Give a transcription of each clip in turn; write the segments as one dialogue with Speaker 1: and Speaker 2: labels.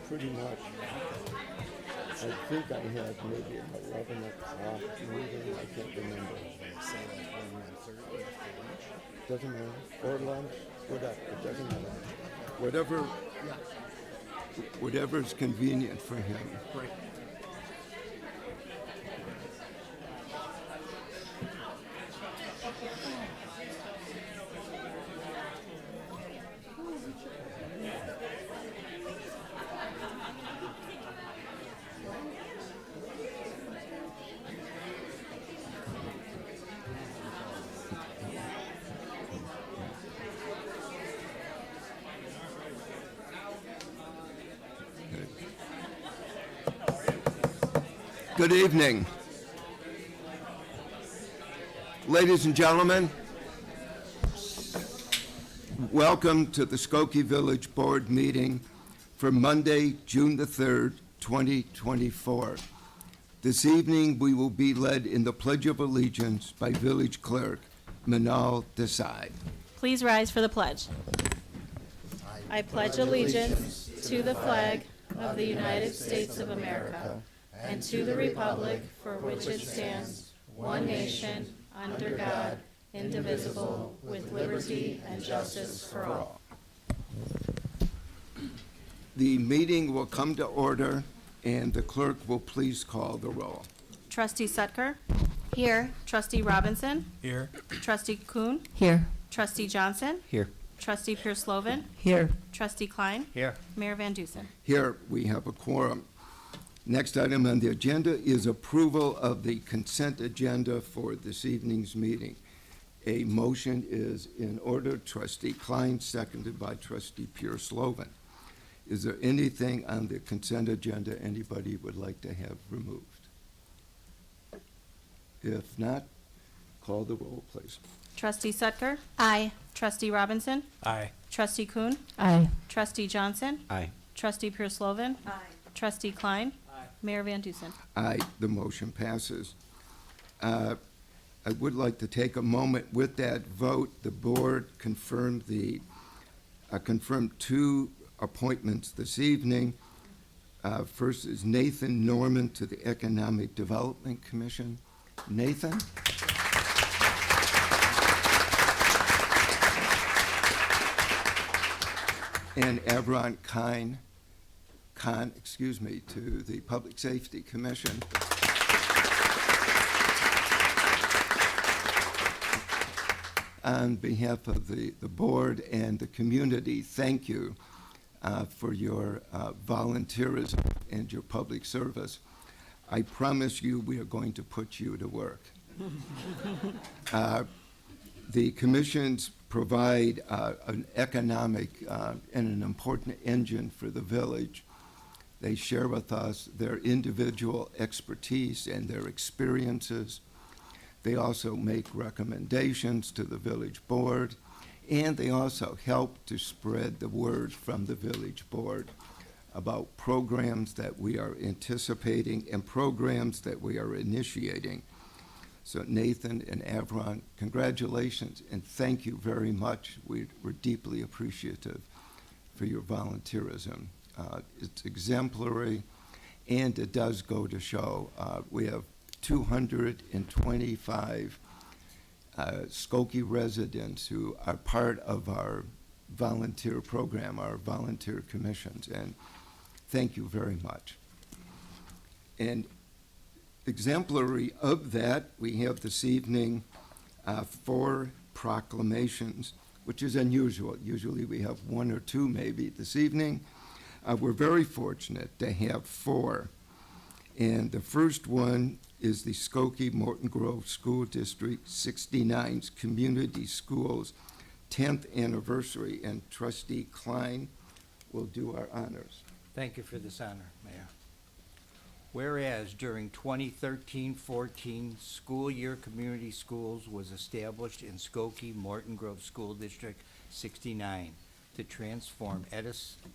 Speaker 1: pretty much. I think I had maybe an 11 o'clock meeting. I can't remember.
Speaker 2: Say like 1:30 after lunch.
Speaker 1: Doesn't matter. Or lunch, whatever. It doesn't matter. Whatever,
Speaker 2: Yeah,
Speaker 1: whatever's convenient for him.
Speaker 2: great.
Speaker 1: Good evening. Ladies and gentlemen, welcome to the Skokie Village Board meeting for Monday, June the 3rd, 2024. This evening, we will be led in the Pledge of Allegiance by Village Clerk Manal Desai.
Speaker 3: Please rise for the pledge. I pledge allegiance to the flag of the United States of America and to the republic for which it stands, one nation, under God, indivisible, with liberty and justice for all.
Speaker 1: The meeting will come to order, and the clerk will please call the roll.
Speaker 3: Trustee Sutker? Here. Trustee Robinson?
Speaker 2: Here.
Speaker 3: Trustee Kuhn?
Speaker 4: Here.
Speaker 3: Trustee Johnson?
Speaker 4: Here.
Speaker 3: Trustee Pierce-Slovan?
Speaker 4: Here.
Speaker 3: Trustee Klein?
Speaker 2: Here.
Speaker 3: Mayor Van Dusen?
Speaker 1: Here, we have a quorum. Next item on the agenda is approval of the consent agenda for this evening's meeting. A motion is in order. Trustee Klein, seconded by Trustee Pierce-Slovan. Is there anything on the consent agenda anybody would like to have removed? If not, call the roll, please.
Speaker 3: Trustee Sutker? Aye. Trustee Robinson?
Speaker 2: Aye.
Speaker 3: Trustee Kuhn?
Speaker 4: Aye.
Speaker 3: Trustee Johnson?
Speaker 4: Aye.
Speaker 3: Trustee Pierce-Slovan? Aye. Trustee Klein?
Speaker 2: Aye.
Speaker 3: Mayor Van Dusen?
Speaker 1: Aye, the motion passes. I would like to take a moment with that vote. The board confirmed two appointments this evening. First is Nathan Norman to the Economic Development Commission. Nathan? And Avron Khan, to the Public Safety Commission. On behalf of the board and the community, thank you for your volunteerism and your public service. I promise you we are going to put you to work. The commissions provide an economic and an important engine for the village. They share with us their individual expertise and their experiences. They also make recommendations to the village board, and they also help to spread the word from the village board about programs that we are anticipating and programs that we are initiating. So Nathan and Avron, congratulations and thank you very much. We're deeply appreciative for your volunteerism. It's exemplary, and it does go to show. We have 225 Skokie residents who are part of our volunteer program, our volunteer commissions, and thank you very much. And exemplary of that, we have this evening 4 proclamations, which is unusual. Usually we have 1 or 2 maybe. This evening, we're very fortunate to have 4. And the first one is the Skokie Morton Grove School District 69's Community Schools 10th anniversary, and Trustee Klein will do our honors.
Speaker 5: Thank you for this honor, Mayor. Whereas during 2013-14 school year, Community Schools was established in Skokie Morton Grove School District 69 to transform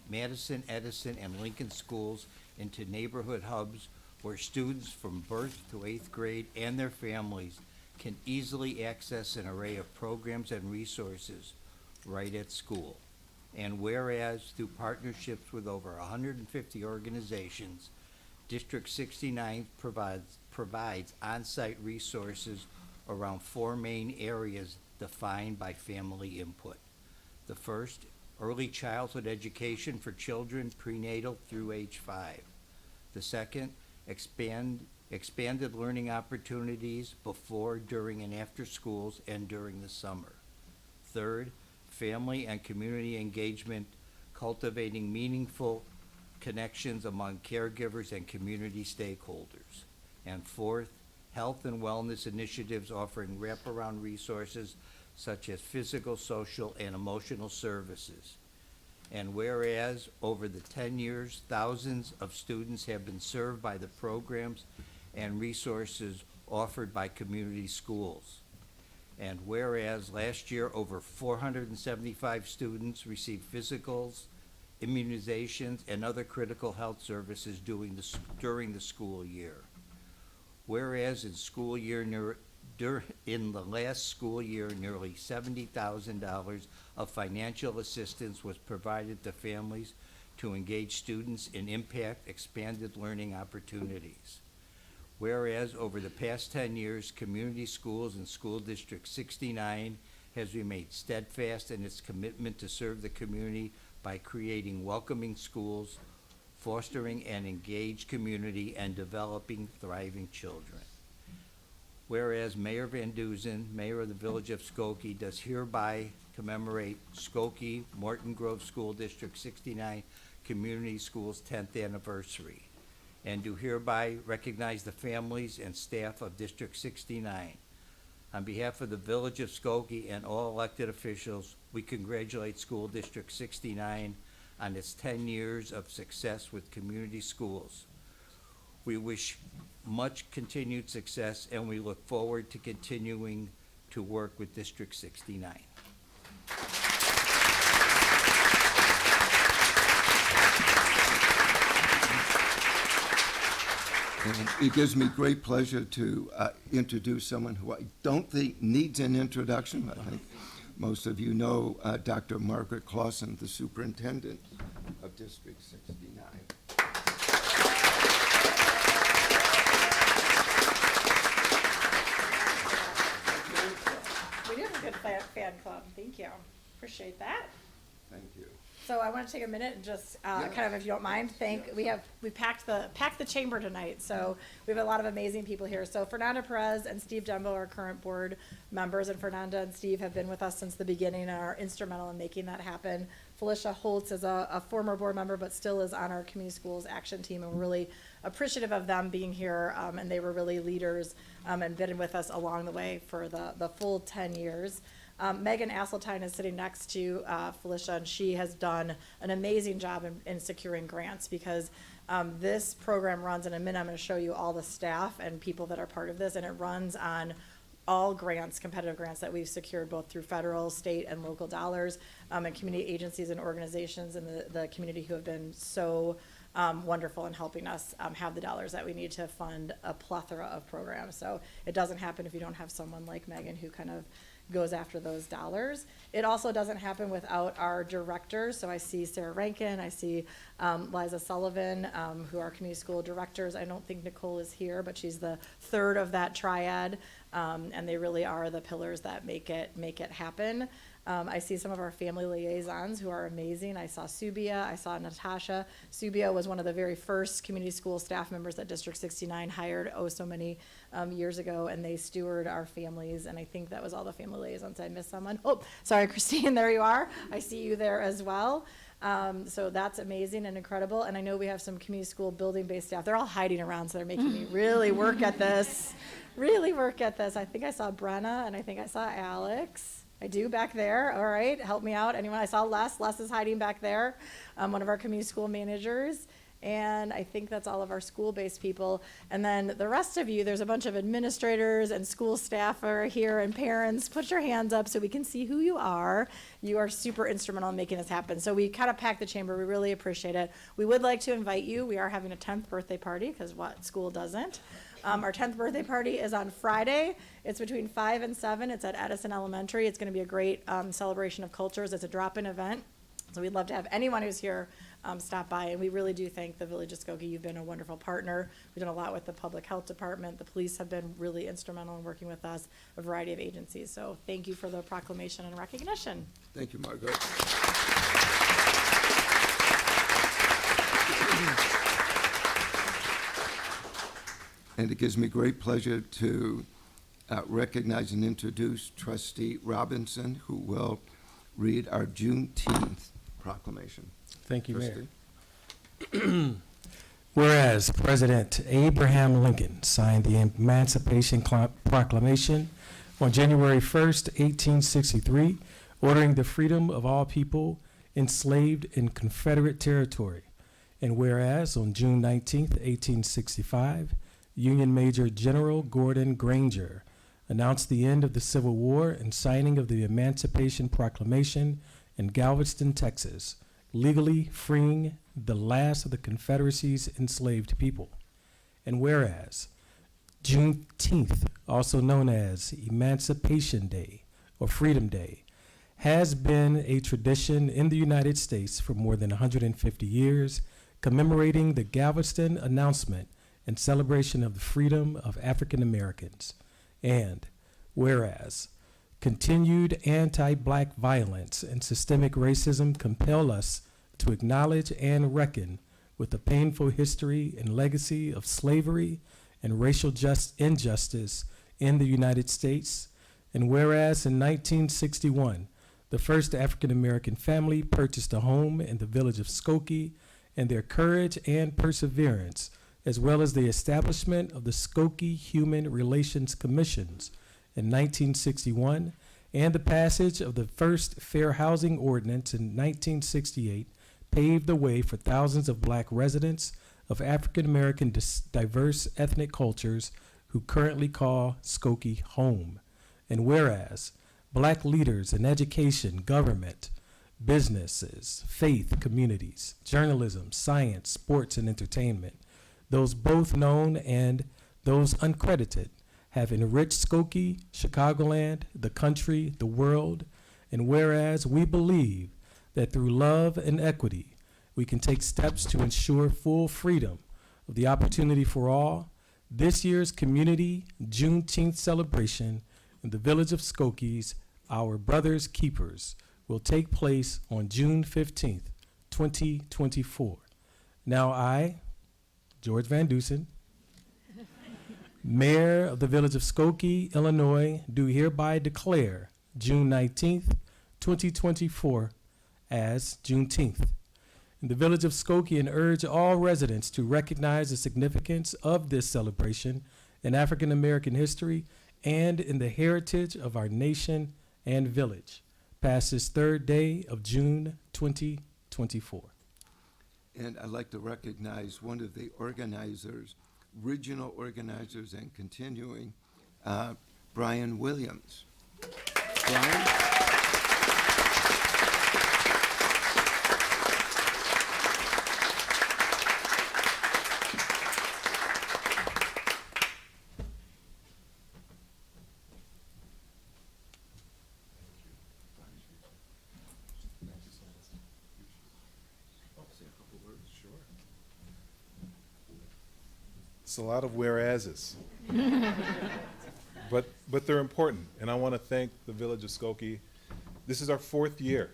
Speaker 5: Madison, Edison, and Lincoln schools into neighborhood hubs where students from birth to 8th grade and their families can easily access an array of programs and resources right at school. And whereas through partnerships with over 150 organizations, District 69 provides on-site resources around 4 main areas defined by family input. The first, early childhood education for children prenatal through age 5. The second, expanded learning opportunities before, during, and after schools and during the summer. Third, family and community engagement, cultivating meaningful connections among caregivers and community stakeholders. And fourth, health and wellness initiatives offering wraparound resources such as physical, social, and emotional services. And whereas over the 10 years, thousands of students have been served by the programs and resources offered by community schools. And whereas last year, over 475 students received physicals, immunizations, and other critical health services during the school year. Whereas in the last school year, nearly $70,000 of financial assistance was provided to families to engage students in impact expanded learning opportunities. Whereas over the past 10 years, Community Schools and School District 69 has remained steadfast in its commitment to serve the community by creating welcoming schools, fostering an engaged community, and developing thriving children. Whereas Mayor Van Duzen, Mayor of the Village of Skokie, does hereby commemorate Skokie Morton Grove School District 69 Community Schools 10th anniversary, and do hereby recognize the families and staff of District 69. On behalf of the Village of Skokie and all elected officials, we congratulate School District 69 on its 10 years of success with community schools. We wish much continued success, and we look forward to continuing to work with District 69.
Speaker 1: And it gives me great pleasure to introduce someone who I don't think needs an introduction. I think most of you know Dr. Margaret Clausen, the superintendent of District 69.
Speaker 4: We do have a good fan club. Thank you. Appreciate that.
Speaker 1: Thank you.
Speaker 4: So I want to take a minute and just kind of, if you don't mind, we packed the chamber tonight. So we have a lot of amazing people here. So Fernanda Perez and Steve Dembo are current board members, and Fernanda and Steve have been with us since the beginning and are instrumental in making that happen. Felicia Holtz is a former board member, but still is on our community schools action team, and we're really appreciative of them being here. And they were really leaders and been with us along the way for the full 10 years. Megan Asseltine is sitting next to Felicia, and she has done an amazing job in securing grants, because this program runs, in a minute I'm going to show you all the staff and people that are part of this, and it runs on all grants, competitive grants that we've secured both through federal, state, and local dollars, and community agencies and organizations in the community who have been so wonderful in helping us have the dollars that we need to fund a plethora of programs. So it doesn't happen if you don't have someone like Megan who kind of goes after those dollars. It also doesn't happen without our directors. So I see Sarah Rankin, I see Liza Sullivan, who are community school directors. I don't think Nicole is here, but she's the third of that triad, and they really are the pillars that make it happen. I see some of our family liaisons who are amazing. I saw Subia, I saw Natasha. Subia was one of the very first community school staff members that District 69 hired so many years ago, and they steward our families, and I think that was all the family liaisons. I missed someone. Oh, sorry, Christine, there you are. I see you there as well. So that's amazing and incredible, and I know we have some community school building-based staff. They're all hiding around, so they're making me really work at this. I think I saw Brenna, and I think I saw Alex. I do back there. All right, help me out. Anyone? I saw Les. Les is hiding back there, one of our community school managers. And I think that's all of our school-based people. And then the rest of you, there's a bunch of administrators and school staff are here, and parents. Put your hands up so we can see who you are. You are super instrumental in making this happen. So we kind of packed the chamber. We really appreciate it. We would like to invite you. We are having a 10th birthday party, because what school doesn't? Our 10th birthday party is on Friday. It's between 5 and 7. It's at Edison Elementary. It's going to be a great celebration of cultures. It's a drop-in event. So we'd love to have anyone who's here stop by, and we really do thank the Village of Skokie. You've been a wonderful partner. We've done a lot with the Public Health Department. The police have been really instrumental in working with us, a variety of agencies. So thank you for the proclamation and recognition.
Speaker 1: Thank you, Margaret. And it gives me great pleasure to recognize and introduce Trustee Robinson, who will read our Juneteenth proclamation.
Speaker 6: Thank you, Mayor.
Speaker 1: Trustee.
Speaker 6: Whereas President Abraham Lincoln signed the Emancipation Proclamation on January 1st, 1863, ordering the freedom of all people enslaved in Confederate territory. And whereas on June 19th, 1865, Union Major General Gordon Granger announced the end of the Civil War and signing of the Emancipation Proclamation in Galveston, Texas, legally freeing the last of the Confederacy's enslaved people. And whereas Juneteenth, also known as Emancipation Day or Freedom Day, has been a tradition in the United States for more than 150 years, commemorating the Galveston announcement and celebration of the freedom of African Americans. And whereas continued anti-black violence and systemic racism compel us to acknowledge and reckon with the painful history and legacy of slavery and racial injustice in the United States. And whereas in 1961, the first African American family purchased a home in the village of Skokie, and their courage and perseverance, as well as the establishment of the Skokie Human Relations Commissions in 1961, and the passage of the first Fair Housing Ordinance in 1968, paved the way for thousands of black residents of African American diverse ethnic cultures who currently call Skokie home. And whereas black leaders in education, government, businesses, faith, communities, journalism, science, sports, and entertainment, those both known and those uncredited, have enriched Skokie, Chicagoland, the country, the world. And whereas we believe that through love and equity, we can take steps to ensure full freedom of the opportunity for all, this year's community Juneteenth celebration in the village of Skokie's Our Brothers Keepers will take place on June 15th, 2024. Now I, George Van Dusen, Mayor of the Village of Skokie, Illinois, do hereby declare June 19th, 2024 as Juneteenth in the Village of Skokie, and urge all residents to recognize the significance of this celebration in African American history and in the heritage of our nation and village. Past this third day of June 2024.
Speaker 1: And I'd like to recognize one of the organizers, original organizers and continuing, Brian Williams. Brian?
Speaker 7: It's a lot of whereases. but they're important, and I want to thank the Village of Skokie. This is our 4th year.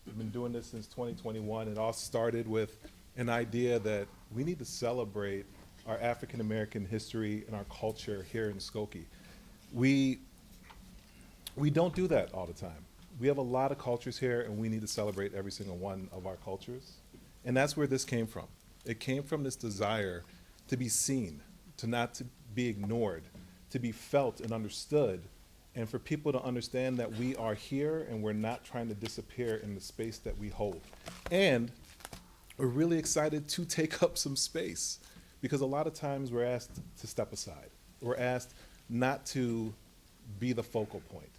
Speaker 7: We've been doing this since 2021. It all started with an idea that we need to celebrate our African American history and our culture here in Skokie. We don't do that all the time. We have a lot of cultures here, and we need to celebrate every single one of our cultures. And that's where this came from. It came from this desire to be seen, to not to be ignored, to be felt and understood, and for people to understand that we are here and we're not trying to disappear in the space that we hold. And we're really excited to take up some space, because a lot of times we're asked to step aside. We're asked not to be the focal point.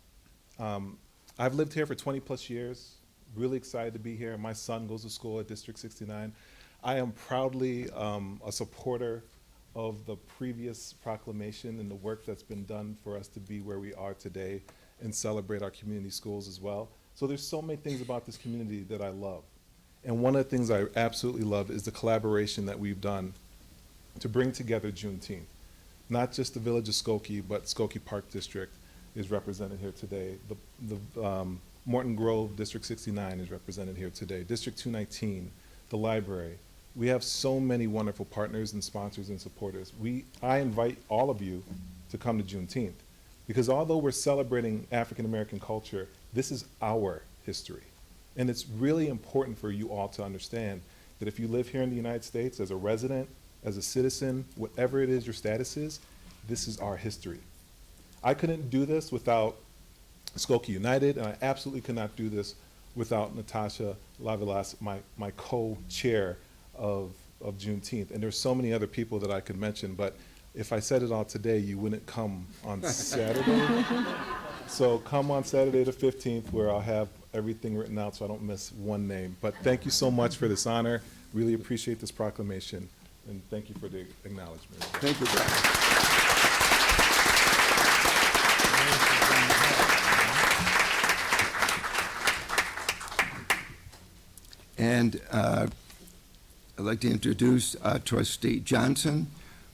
Speaker 7: I've lived here for 20 plus years, really excited to be here. My son goes to school at District 69. I am proudly a supporter of the previous proclamation and the work that's been done for us to be where we are today and celebrate our community schools as well. So there's so many things about this community that I love. And one of the things I absolutely love is the collaboration that we've done to bring together Juneteenth. Not just the Village of Skokie, but Skokie Park District is represented here today. The Morton Grove District 69 is represented here today. District 219, the library. We have so many wonderful partners and sponsors and supporters. I invite all of you to come to Juneteenth, because although we're celebrating African American culture, this is our history. And it's really important for you all to understand that if you live here in the United States as a resident, as a citizen, whatever it is your status is, this is our history. I couldn't do this without Skokie United, and I absolutely could not do this without Natasha Lavilas, my co-chair of Juneteenth. And there's so many other people that I could mention, but if I said it all today, you wouldn't come on Saturday. So come on Saturday the 15th, where I'll have everything written out so I don't miss one name. But thank you so much for this honor. Really appreciate this proclamation, and thank you for the acknowledgement.
Speaker 1: Thank you, Brian. And I'd like to introduce Trustee Johnson,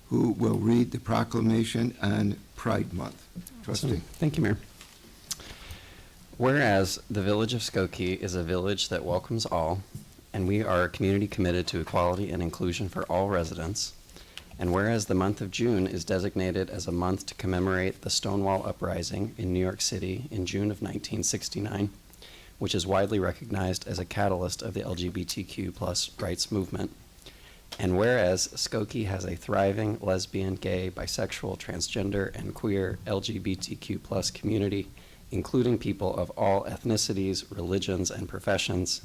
Speaker 1: who will read the proclamation on Pride Month. Trustee.
Speaker 8: Thank you, Mayor. Whereas the Village of Skokie is a village that welcomes all, and we are a community committed to equality and inclusion for all residents, and whereas the month of June is designated as a month to commemorate the Stonewall Uprising in New York City in June of 1969, which is widely recognized as a catalyst of the LGBTQ+ rights movement, and whereas Skokie has a thriving lesbian, gay, bisexual, transgender, and queer LGBTQ+ community, including people of all ethnicities, religions, and professions,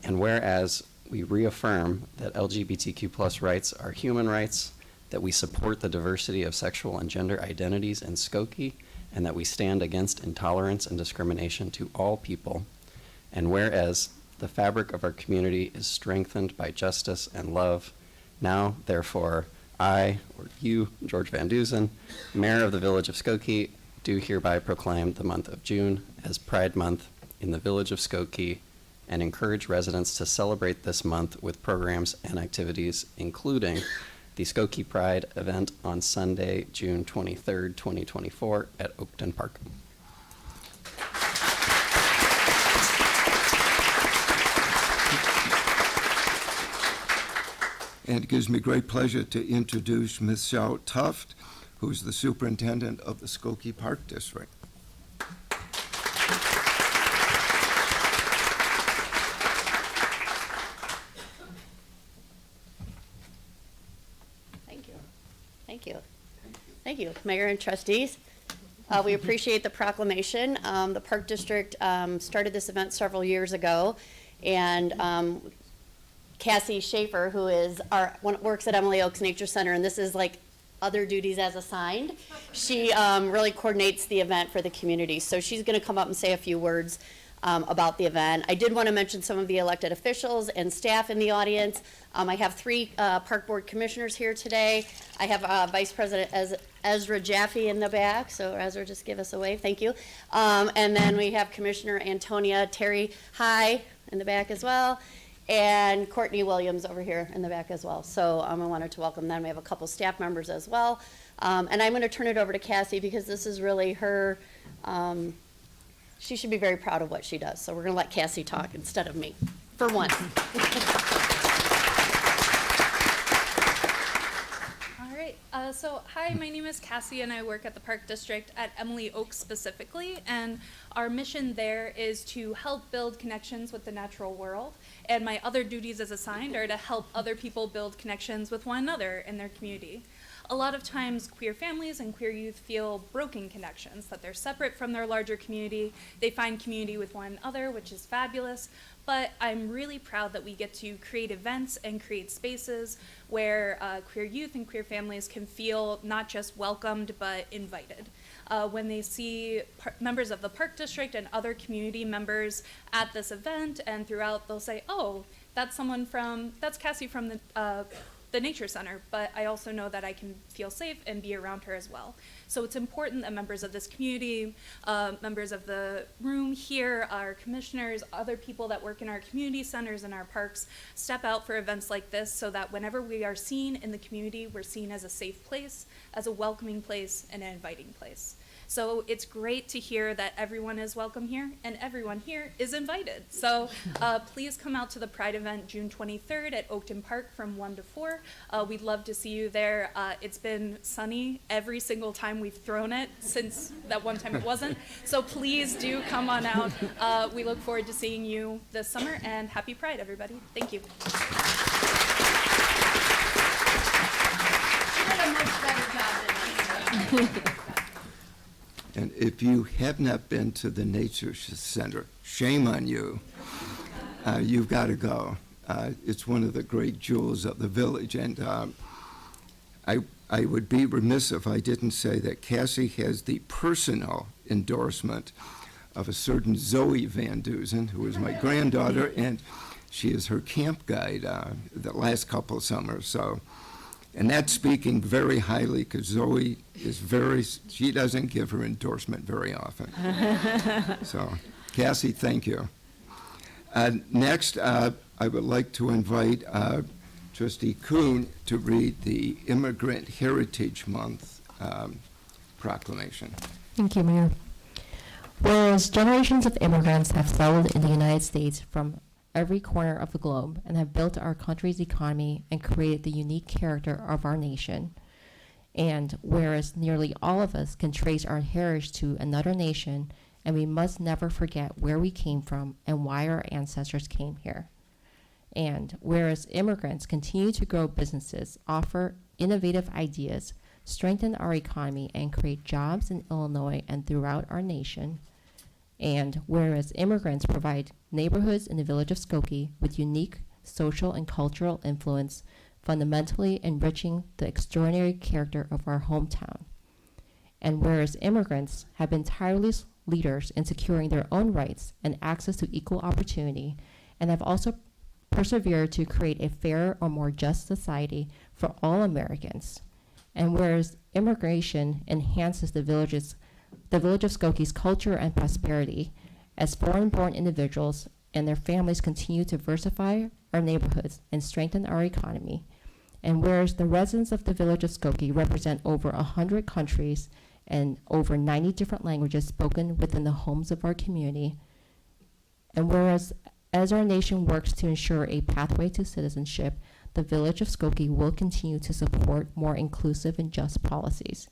Speaker 8: and whereas we reaffirm that LGBTQ+ rights are human rights, that we support the diversity of sexual and gender identities in Skokie, and that we stand against intolerance and discrimination to all people, and whereas the fabric of our community is strengthened by justice and love, now, therefore, I, or you, George Van Dusen, Mayor of the Village of Skokie, do hereby proclaim the month of June as Pride Month in the Village of Skokie, and encourage residents to celebrate this month with programs and activities, including the Skokie Pride event on Sunday, June 23rd, 2024 at Oakton Park.
Speaker 1: And it gives me great pleasure to introduce Ms. Xiao Tuft, who's the superintendent of the Skokie Park District.
Speaker 9: Thank you. Thank you. Thank you, Mayor and trustees. We appreciate the proclamation. The Park District started this event several years ago, and Cassie Schaefer, who is works at Emily Oaks Nature Center, and this is like other duties as assigned. She really coordinates the event for the community. So she's going to come up and say a few words about the event. I did want to mention some of the elected officials and staff in the audience. I have three Park Board commissioners here today. I have Vice President Ezra Jaffe in the back. So Ezra, just give us a wave. Thank you. And then we have Commissioner Antonia Terry High in the back as well, and Courtney Williams over here in the back as well. So I wanted to welcome them. We have a couple staff members as well. And I'm going to turn it over to Cassie because this is really her, she should be very proud of what she does. So we're going to let Cassie talk instead of me, for once.
Speaker 10: All right. Hi, my name is Cassie, and I work at the Park District at Emily Oaks specifically. And our mission there is to help build connections with the natural world. And my other duties as assigned are to help other people build connections with one another in their community. A lot of times, queer families and queer youth feel broken connections, that they're separate from their larger community. They find community with one another, which is fabulous. But I'm really proud that we get to create events and create spaces where queer youth and queer families can feel not just welcomed, but invited. When they see members of the Park District and other community members at this event and throughout, they'll say, oh, that's Cassie from the the nature center, but I also know that I can feel safe and be around her as well. So it's important that members of this community, members of the room here, our commissioners, other people that work in our community centers and our parks step out for events like this so that whenever we are seen in the community, we're seen as a safe place, as a welcoming place, and an inviting place. So it's great to hear that everyone is welcome here and everyone here is invited. So please come out to the Pride event June 23rd at Oakton Park from 1 to 4. We'd love to see you there. It's been sunny every single time we've thrown it since that one time it wasn't. So please do come on out. We look forward to seeing you this summer, and happy Pride, everybody. Thank you.
Speaker 9: You did a much better job than me.
Speaker 1: And if you have not been to the Nature Center, shame on you. You've got to go. It's one of the great jewels of the village. And I would be remiss if I didn't say that Cassie has the personal endorsement of a certain Zoe Van Dusen, who is my granddaughter, and she is her camp guide the last couple of summers. So. And that's speaking very highly, because Zoe is she doesn't give her endorsement very often. So, Cassie, thank you. Next, I would like to invite Trustee Kuhn to read the Immigrant Heritage Month proclamation.
Speaker 11: Thank you, Mayor. Whereas generations of immigrants have settled in the United States from every corner of the globe and have built our country's economy and created the unique character of our nation. And whereas nearly all of us can trace our heritage to another nation, and we must never forget where we came from and why our ancestors came here. And whereas immigrants continue to grow businesses, offer innovative ideas, strengthen our economy, and create jobs in Illinois and throughout our nation. And whereas immigrants provide neighborhoods in the village of Skokie with unique social and cultural influence, fundamentally enriching the extraordinary character of our hometown. And whereas immigrants have been tireless leaders in securing their own rights and access to equal opportunity, and have also persevered to create a fairer or more just society for all Americans. And whereas immigration enhances the village of Skokie's culture and prosperity, as foreign-born individuals and their families continue to diversify our neighborhoods and strengthen our economy. And whereas the residents of the village of Skokie represent over 100 countries and over 90 different languages spoken within the homes of our community, and whereas as our nation works to ensure a pathway to citizenship, the village of Skokie will continue to support more inclusive and just policies.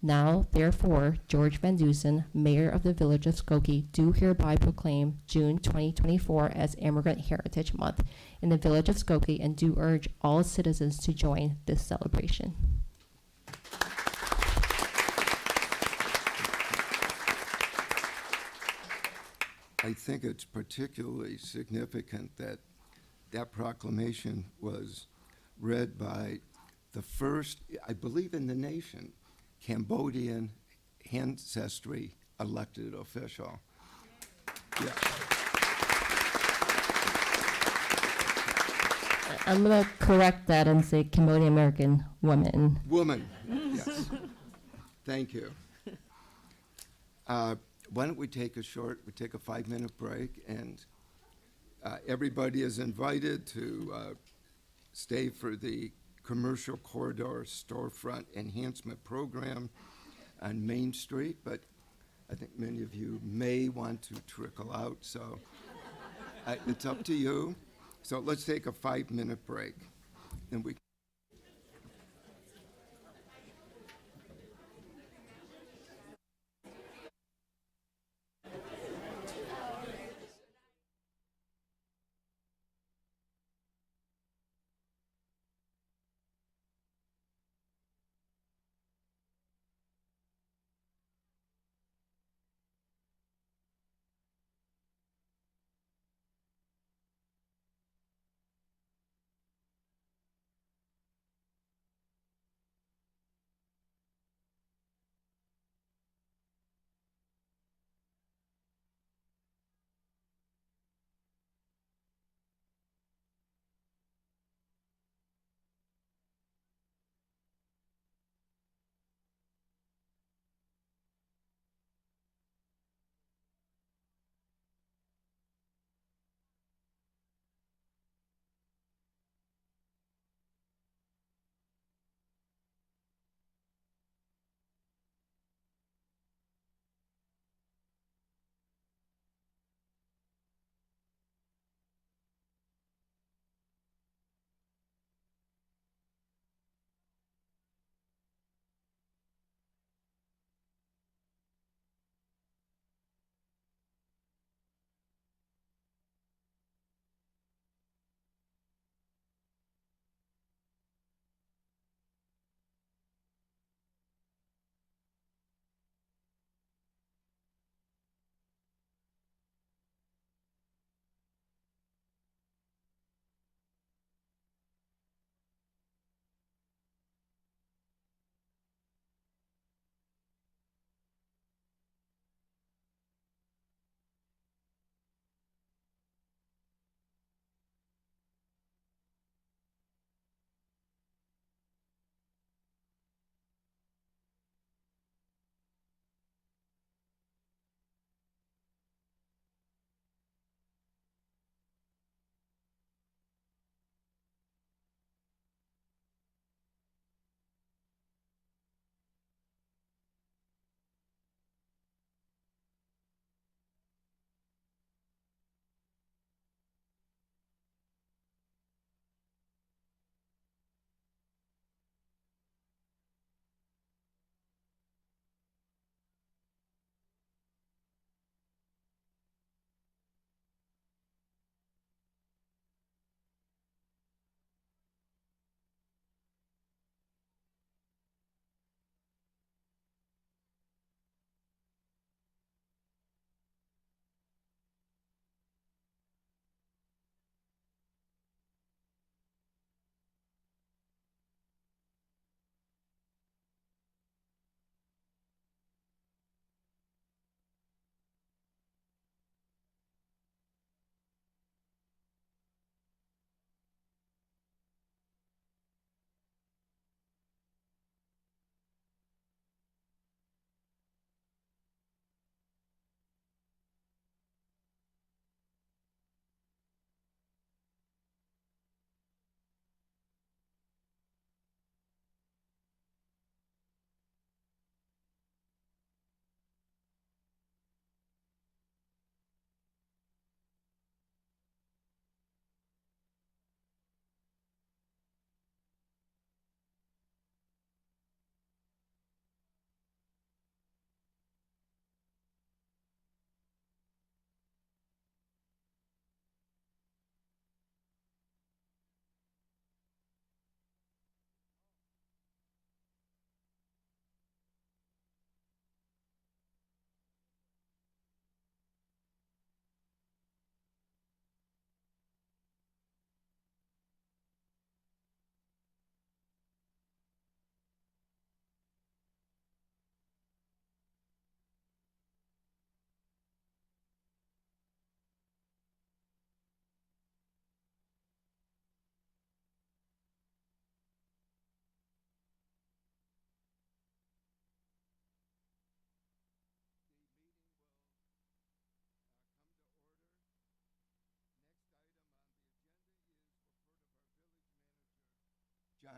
Speaker 11: Now, therefore, George Van Dusen, Mayor of the Village of Skokie, do hereby proclaim June 2024 as Immigrant Heritage Month in the Village of Skokie, and do urge all citizens to join this celebration.
Speaker 1: I think it's particularly significant that that proclamation was read by the first, I believe in the nation, Cambodian ancestry elected official. Yeah.
Speaker 11: I'm going to correct that and say Cambodian American woman.
Speaker 1: Woman, yes. Thank you. Why don't we take a 5-minute break, and everybody is invited to stay for the Commercial Corridor Storefront Enhancement Program on Main Street, but I think many of you may want to trickle out, so it's up to you. So let's take a 5-minute break, and we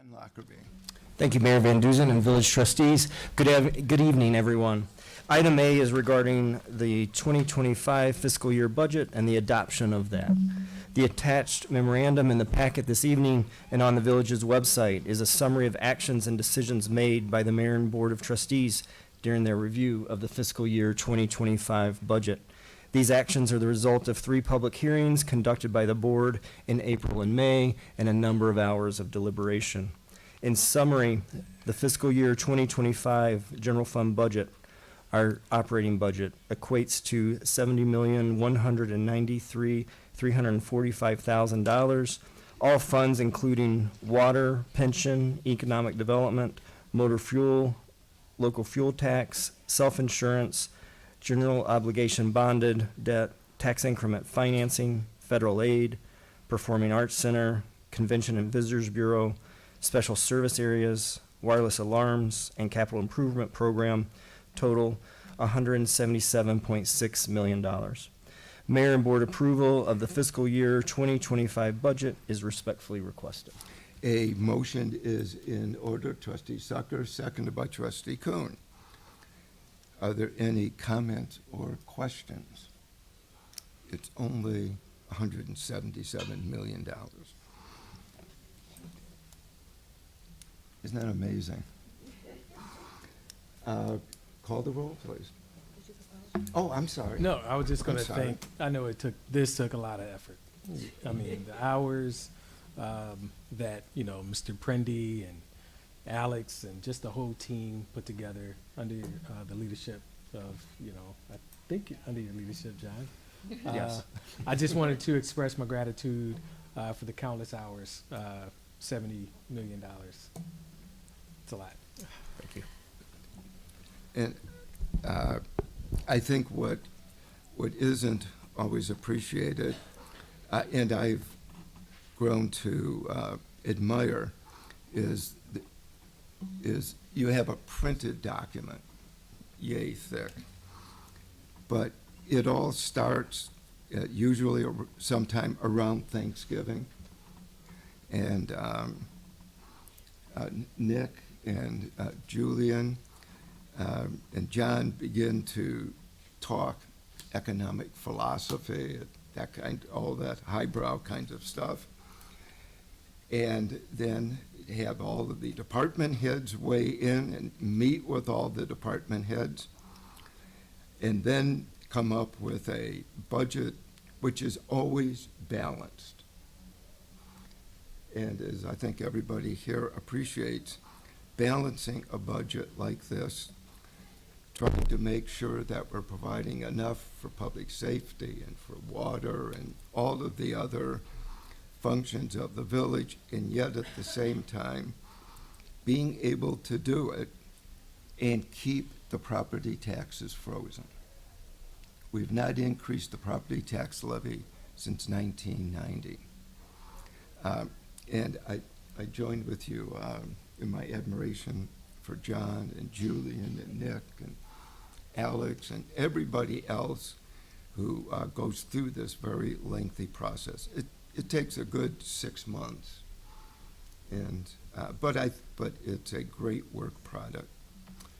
Speaker 1: John Lockerbie.
Speaker 2: Thank you, Mayor Van Duzen and village trustees. Good evening, everyone. Item A is regarding the 2025 fiscal year budget and the adoption of that. The attached memorandum in the packet this evening and on the village's website is a summary of actions and decisions made by the mayor and board of trustees during their review of the fiscal year 2025 budget. These actions are the result of 3 public hearings conducted by the board in April and May and a number of hours of deliberation. In summary, the fiscal year 2025 general fund budget, our operating budget, equates to $70,193,345,000. All funds, including water, pension, economic development, motor fuel, local fuel tax, self-insurance, general obligation bonded debt, tax increment financing, federal aid, performing arts center, convention and visitors bureau, special service areas, wireless alarms, and capital improvement program total $177.6 million. Mayor and board approval of the fiscal year 2025 budget is respectfully requested.
Speaker 1: A motion is in order. Trustee Sucker, seconded by Trustee Kuhn. Are there any comments or questions? It's only $177 million. Isn't that amazing? Call the roll, please. Oh, I'm sorry.
Speaker 6: No, I was just
Speaker 1: I'm
Speaker 6: gonna
Speaker 1: sorry.
Speaker 6: thank, I know this took a lot of effort. I mean, the hours, that, Mr. Prendy and Alex and just the whole team put together under, the leadership of, I think under your leadership, John.
Speaker 2: Yes.
Speaker 6: I just wanted to express my gratitude, for the countless hours, $70 million. It's a lot.
Speaker 2: Thank you.
Speaker 1: And I think what isn't always appreciated, and I've grown to admire, is you have a printed document, yay thick, but it all starts usually sometime around Thanksgiving, and Nick and Julian and John begin to talk economic philosophy, all that highbrow kind of stuff. And then have all of the department heads weigh in and meet with all the department heads. And then come up with a budget which is always balanced. And as I think everybody here appreciates, balancing a budget like this, trying to make sure that we're providing enough for public safety and for water and all of the other functions of the village, and yet at the same time, being able to do it and keep the property taxes frozen. We've not increased the property tax levy since 1990. And I joined with you in my admiration for John and Julian and Nick and Alex and everybody else who goes through this very lengthy process. It takes a good 6 months, and but it's a great work product.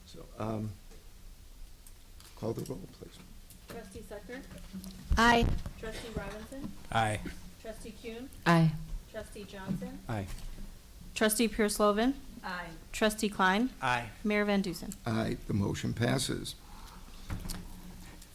Speaker 1: So, call the roll, please.
Speaker 3: Trustee Sucker?
Speaker 11: Aye.
Speaker 3: Trustee Robinson?
Speaker 6: Aye.
Speaker 3: Trustee Kuhn?
Speaker 11: Aye.
Speaker 3: Trustee Johnson?
Speaker 2: Aye.
Speaker 3: Trustee Pierce-Lovan?
Speaker 4: Aye.
Speaker 3: Trustee Klein?
Speaker 5: Aye.
Speaker 3: Mayor Van Dusen?
Speaker 1: Aye, the motion passes.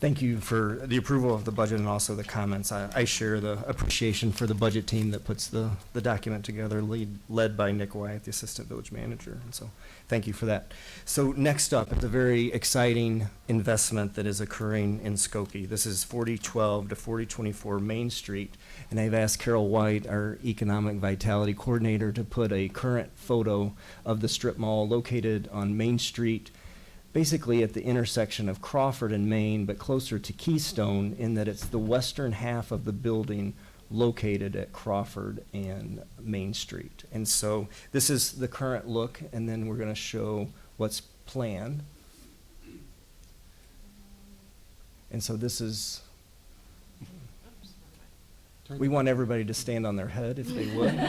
Speaker 2: Thank you for the approval of the budget and also the comments. I share the appreciation for the budget team that puts the document together, led by Nick Wyatt, the Assistant Village Manager. And so thank you for that. So next up is a very exciting investment that is occurring in Skokie. This is 4012 to 4024 Main Street. And I've asked Carol White, our Economic Vitality Coordinator, to put a current photo of the strip mall located on Main Street, basically at the intersection of Crawford and Main, but closer to Keystone in that it's the western half of the building located at Crawford and Main Street. And so this is the current look, and then we're going to show what's planned. And so this is, we want everybody to stand on their head if they would.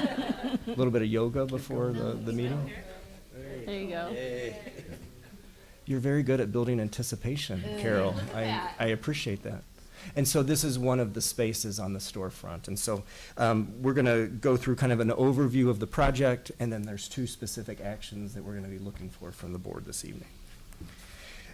Speaker 2: A little bit of yoga before the meeting.
Speaker 3: There you go.
Speaker 2: You're very good at building anticipation, Carol. I appreciate that. And so this is one of the spaces on the storefront. And so we're going to go through kind of an overview of the project, and then there's 2 specific actions that we're going to be looking for from the board this evening.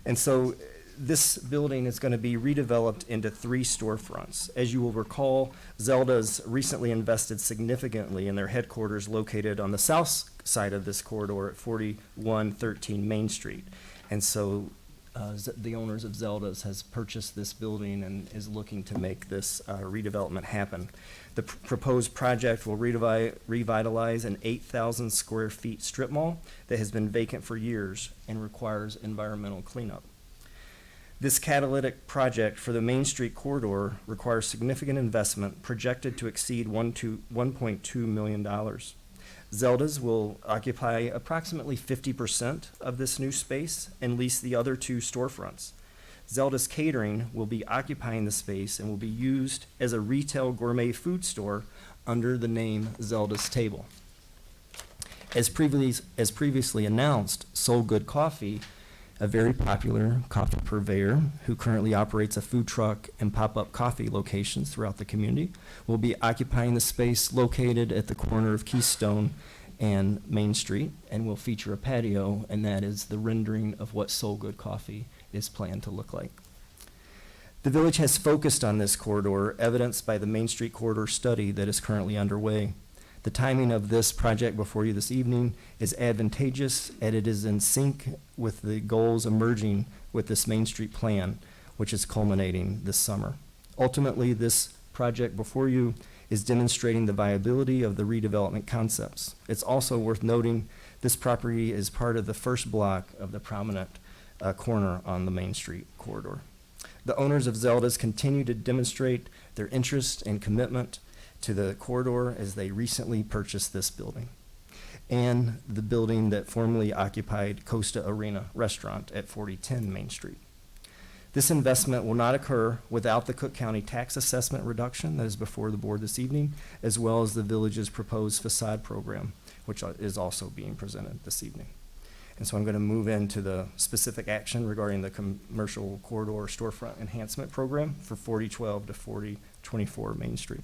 Speaker 2: And so this building is going to be redeveloped into 3 storefronts. As you will recall, Zelda's recently invested significantly in their headquarters located on the south side of this corridor at 4113 Main Street. And so the owners of Zelda's has purchased this building and is looking to make this redevelopment happen. The proposed project will revitalize an 8,000 square feet strip mall that has been vacant for years and requires environmental cleanup. This catalytic project for the Main Street corridor requires significant investment projected to exceed $1.2 million. Zelda's will occupy approximately 50% of this new space and lease the other 2 storefronts. Zelda's Catering will be occupying the space and will be used as a retail gourmet food store under the name Zelda's Table. As previously announced, Soul Good Coffee, a very popular coffee purveyor who currently operates a food truck and pop-up coffee locations throughout the community, will be occupying the space located at the corner of Keystone and Main Street, and will feature a patio, and that is the rendering of what Soul Good Coffee is planned to look like. The village has focused on this corridor, evidenced by the Main Street corridor study that is currently underway. The timing of this project before you this evening is advantageous, and it is in sync with the goals emerging with this Main Street plan, which is culminating this summer. Ultimately, this project before you is demonstrating the viability of the redevelopment concepts. It's also worth noting this property is part of the first block of the prominent corner on the Main Street corridor. The owners of Zelda's continue to demonstrate their interest and commitment to the corridor as they recently purchased this building and the building that formerly occupied Costa Arena Restaurant at 4010 Main Street. This investment will not occur without the Cook County tax assessment reduction that is before the board this evening, as well as the village's proposed facade program, which is also being presented this evening. And so I'm going to move into the specific action regarding the commercial corridor storefront enhancement program for 4012 to 4024 Main Street.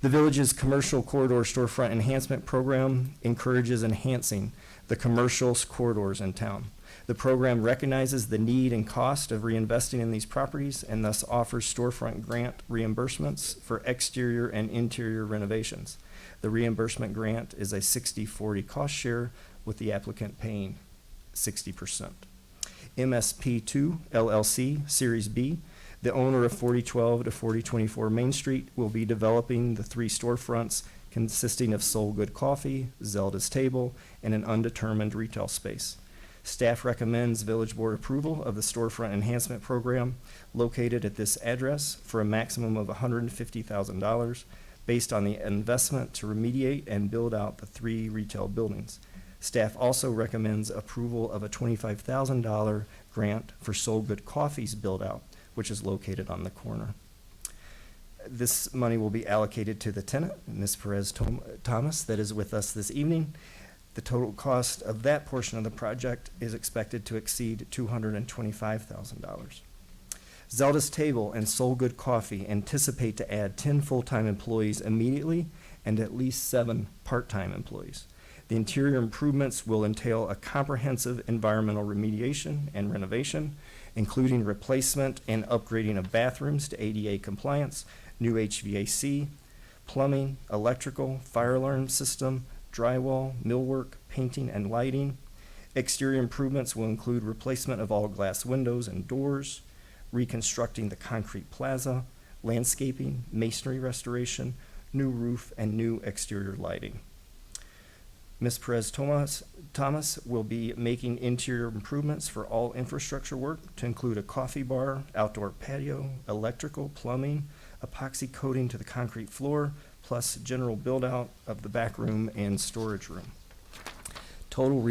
Speaker 2: The village's commercial corridor storefront enhancement program encourages enhancing the commercial corridors in town. The program recognizes the need and cost of reinvesting in these properties and thus offers storefront grant reimbursements for exterior and interior renovations. The reimbursement grant is a 60-40 cost share, with the applicant paying 60%. MSP2 LLC Series B, the owner of 4012 to 4024 Main Street, will be developing the 3 storefronts consisting of Soul Good Coffee, Zelda's Table, and an undetermined retail space. Staff recommends village board approval of the storefront enhancement program located at this address for a maximum of $150,000 based on the investment to remediate and build out the 3 retail buildings. Staff also recommends approval of a $25,000 grant for Soul Good Coffee's build-out, which is located on the corner. This money will be allocated to the tenant, Ms. Perez Thomas, that is with us this evening. The total cost of that portion of the project is expected to exceed $225,000. Zelda's Table and Soul Good Coffee anticipate to add 10 full-time employees immediately and at least 7 part-time employees. The interior improvements will entail a comprehensive environmental remediation and renovation, including replacement and upgrading of bathrooms to ADA compliance, new HVAC, plumbing, electrical, fire alarm system, drywall, millwork, painting, and lighting. Exterior improvements will include replacement of all glass windows and doors, reconstructing the concrete plaza, landscaping, masonry restoration, new roof, and new exterior lighting. Ms. Perez Thomas will be making interior improvements for all infrastructure work to include a coffee bar, outdoor patio, electrical, plumbing, epoxy coating to the concrete floor, plus general build-out of the back room and storage room. Total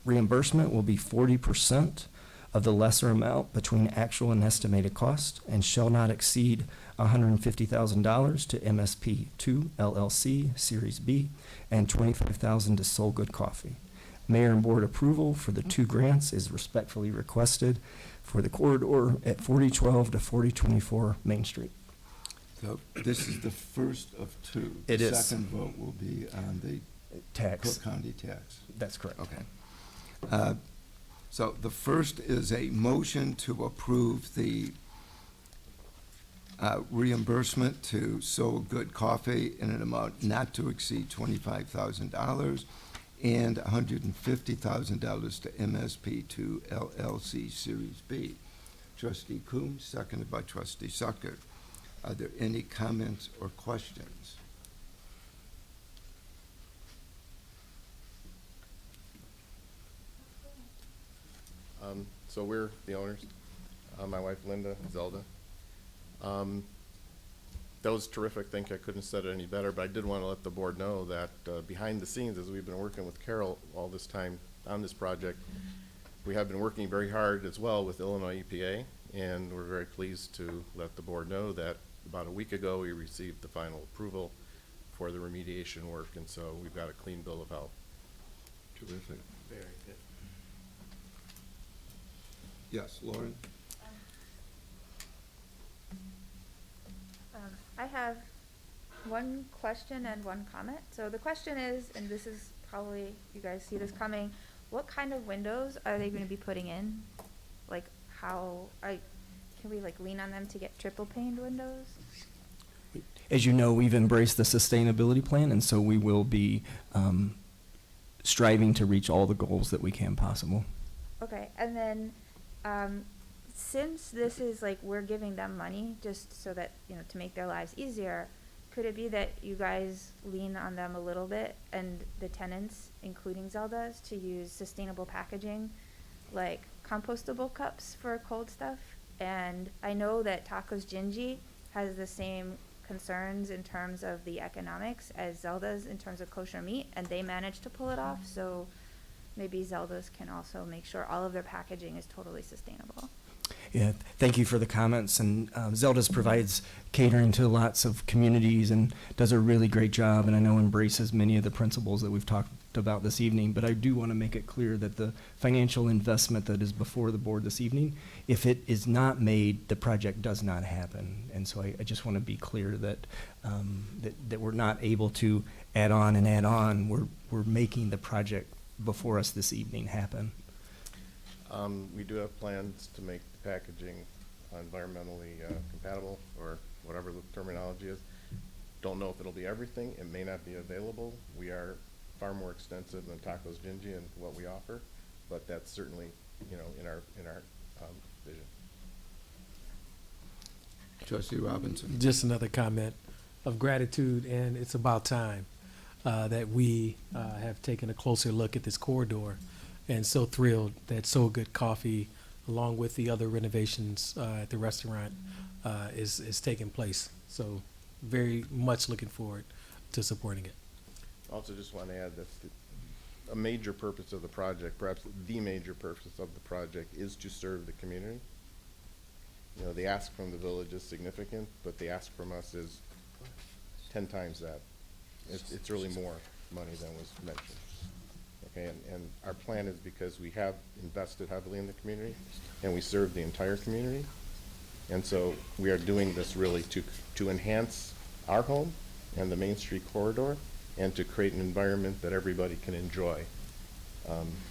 Speaker 2: reimbursement will be 40% of the lesser amount between actual and estimated cost and shall not exceed $150,000 to MSP2 LLC Series B, and $25,000 to Soul Good Coffee. Mayor and board approval for the two grants is respectfully requested for the corridor at 4012 to 4024 Main Street.
Speaker 1: So this is the first of two.
Speaker 2: It
Speaker 1: The
Speaker 2: is.
Speaker 1: second vote will be on the
Speaker 2: Tax,
Speaker 1: Cook County tax.
Speaker 2: that's correct.
Speaker 1: Okay. So the first is a motion to approve the reimbursement to Soul Good Coffee in an amount not to exceed $25,000 and $150,000 to MSP2 LLC Series B. Trustee Coombs, seconded by Trustee Sucker. Are there any comments or questions?
Speaker 12: So we're the owners, my wife Linda, Zelda. That was terrific. Think I couldn't have said it any better, but I did want to let the board know that behind the scenes, as we've been working with Carol all this time on this project, we have been working very hard as well with Illinois EPA, and we're very pleased to let the board know that about a week ago, we received the final approval for the remediation work, and so we've got a clean bill of health.
Speaker 1: Terrific.
Speaker 12: Very good.
Speaker 1: Yes, Lauren?
Speaker 13: I have one question and one comment. So the question is, and this is probably, you guys see this coming, what kind of windows are they gonna be putting in? Like can we like lean on them to get triple paned windows?
Speaker 2: As you know, we've embraced the sustainability plan, and so we will be striving to reach all the goals that we can possible.
Speaker 13: Okay, and then, since this is like, we're giving them money just so that, to make their lives easier, could it be that you guys lean on them a little bit and the tenants, including Zelda's, to use sustainable packaging, like compostable cups for cold stuff? And I know that Tacos Gingy has the same concerns in terms of the economics as Zelda's in terms of kosher meat, and they managed to pull it off, so maybe Zelda's can also make sure all of their packaging is totally sustainable.
Speaker 2: Yeah, thank you for the comments. And Zelda's provides catering to lots of communities and does a really great job, and I know embraces many of the principles that we've talked about this evening. But I do want to make it clear that the financial investment that is before the board this evening, if it is not made, the project does not happen. And so I just want to be clear that, that we're not able to add on and add on. We're making the project before us this evening happen.
Speaker 12: We do have plans to make the packaging environmentally compatible, or whatever the terminology is. Don't know if it'll be everything. It may not be available. We are far more extensive than Tacos Gingy and what we offer, but that's certainly, in our vision.
Speaker 1: Trustee Robinson?
Speaker 6: Just another comment of gratitude, and it's about time that we have taken a closer look at this corridor, and so thrilled that So Good Coffee, along with the other renovations at the restaurant, is taking place. So very much looking forward to supporting it.
Speaker 12: Also, just want to add that a major purpose of the project, perhaps the major purpose of the project, is to serve the community. The ask from the village is significant, but the ask from us is 10 times that. It's really more money than was mentioned. Okay, and our plan is, because we have invested heavily in the community and we serve the entire community, and so we are doing this really to enhance our home and the Main Street corridor, and to create an environment that everybody can enjoy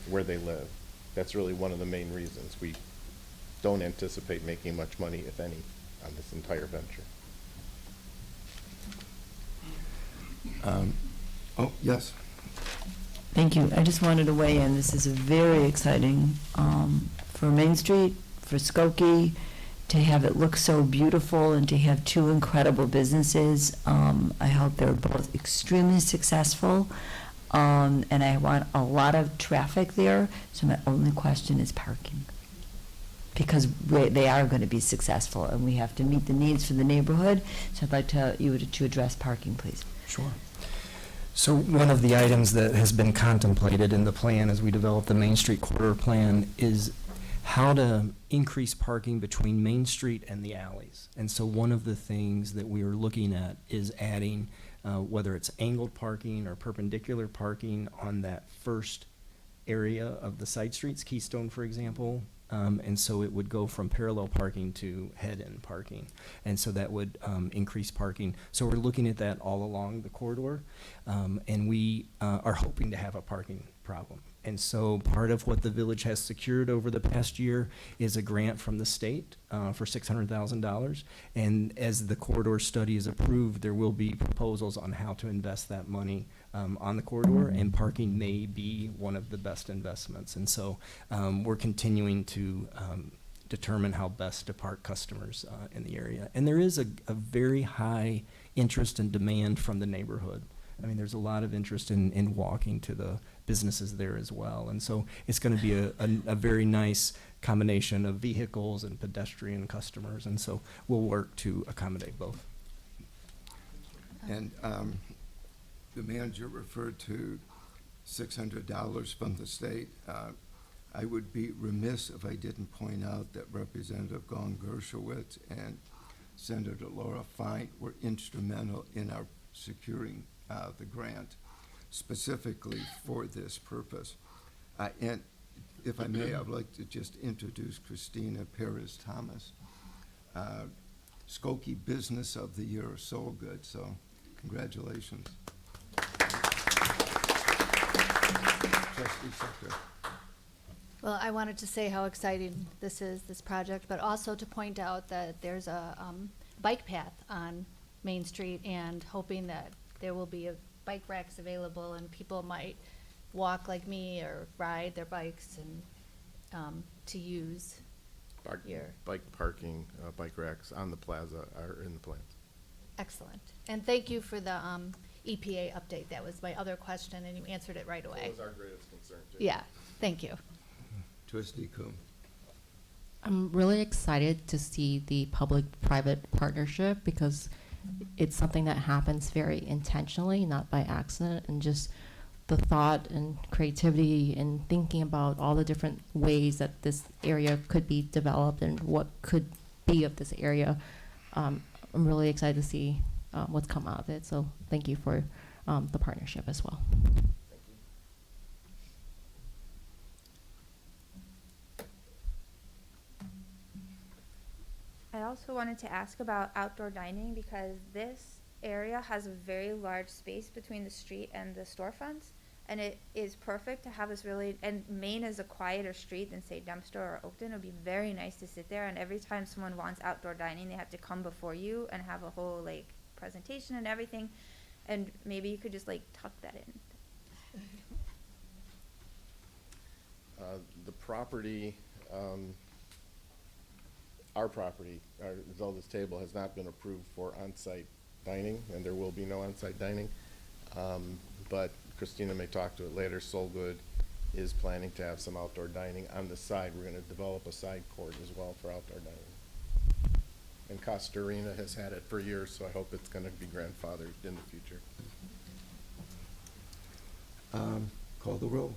Speaker 12: where they live. That's really one of the main reasons. We don't anticipate making much money, if any, on this entire venture.
Speaker 1: Oh, yes.
Speaker 14: Thank you. I just wanted to weigh in. This is very exciting for Main Street, for Skokie, to have it look so beautiful and to have two incredible businesses. I hope they're both extremely successful, and I want a lot of traffic there. So my only question is parking, because they are going to be successful, and we have to meet the needs for the neighborhood. So I'd like you to address parking, please.
Speaker 2: Sure. So one of the items that has been contemplated in the plan as we develop the Main Street Corridor Plan is how to increase parking between Main Street and the alleys. And so one of the things that we are looking at is adding, whether it's angled parking or perpendicular parking on that first area of the side streets, Keystone, for example. And so it would go from parallel parking to head-end parking. And so that would increase parking. So we're looking at that all along the corridor. And we are hoping to have a parking problem. And so part of what the village has secured over the past year is a grant from the state for $600,000. And as the corridor study is approved, there will be proposals on how to invest that money on the corridor, and parking may be one of the best investments. And so we're continuing to determine how best to park customers in the area. And there is a very high interest and demand from the neighborhood. I mean, there's a lot of interest in walking to the businesses there as well. And so it's going to be a very nice combination of vehicles and pedestrian customers. And so we'll work to accommodate both.
Speaker 1: And the manager referred to $600 from the state. I would be remiss if I didn't point out that Representative Gong Gershowitz and Senator Laura Fine were instrumental in our securing the grant specifically for this purpose. And if I may, I'd like to just introduce Christina Perez-Thomas, Skokie Business of the Year, so good, so congratulations. Trustee Sucker.
Speaker 15: Well, I wanted to say how exciting this is, this project, but also to point out that there's a bike path on Main Street, and hoping that there will be bike racks available and people might walk like me or ride their bikes and to use your.
Speaker 12: Bike parking, bike racks on the plaza are in the plans.
Speaker 15: Excellent. And thank you for the EPA update. That was my other question, and you answered it right away.
Speaker 12: That was our greatest concern, too.
Speaker 15: Yeah, thank you.
Speaker 1: Trustee Coon.
Speaker 11: I'm really excited to see the public-private partnership because it's something that happens very intentionally, not by accident, and just the thought and creativity and thinking about all the different ways that this area could be developed and what could be of this area. I'm really excited to see what's come out of it. So thank you for the partnership as well.
Speaker 13: I also wanted to ask about outdoor dining because this area has a very large space between the street and the storefronts, and it is perfect to have this really, and Maine is a quieter street than say Dempster or Oakton. It would be very nice to sit there, and every time someone wants outdoor dining, they have to come before you and have a whole like presentation and everything, and maybe you could just like tuck that in.
Speaker 12: The property, our property, Zelda's Table, has not been approved for on-site dining, and there will be no on-site dining. But Christina may talk to it later. Soul Good is planning to have some outdoor dining on the side. We're going to develop a side court as well for outdoor dining. And Costa Arena has had it for years, so I hope it's going to be grandfathered in the future.
Speaker 1: Call the roll.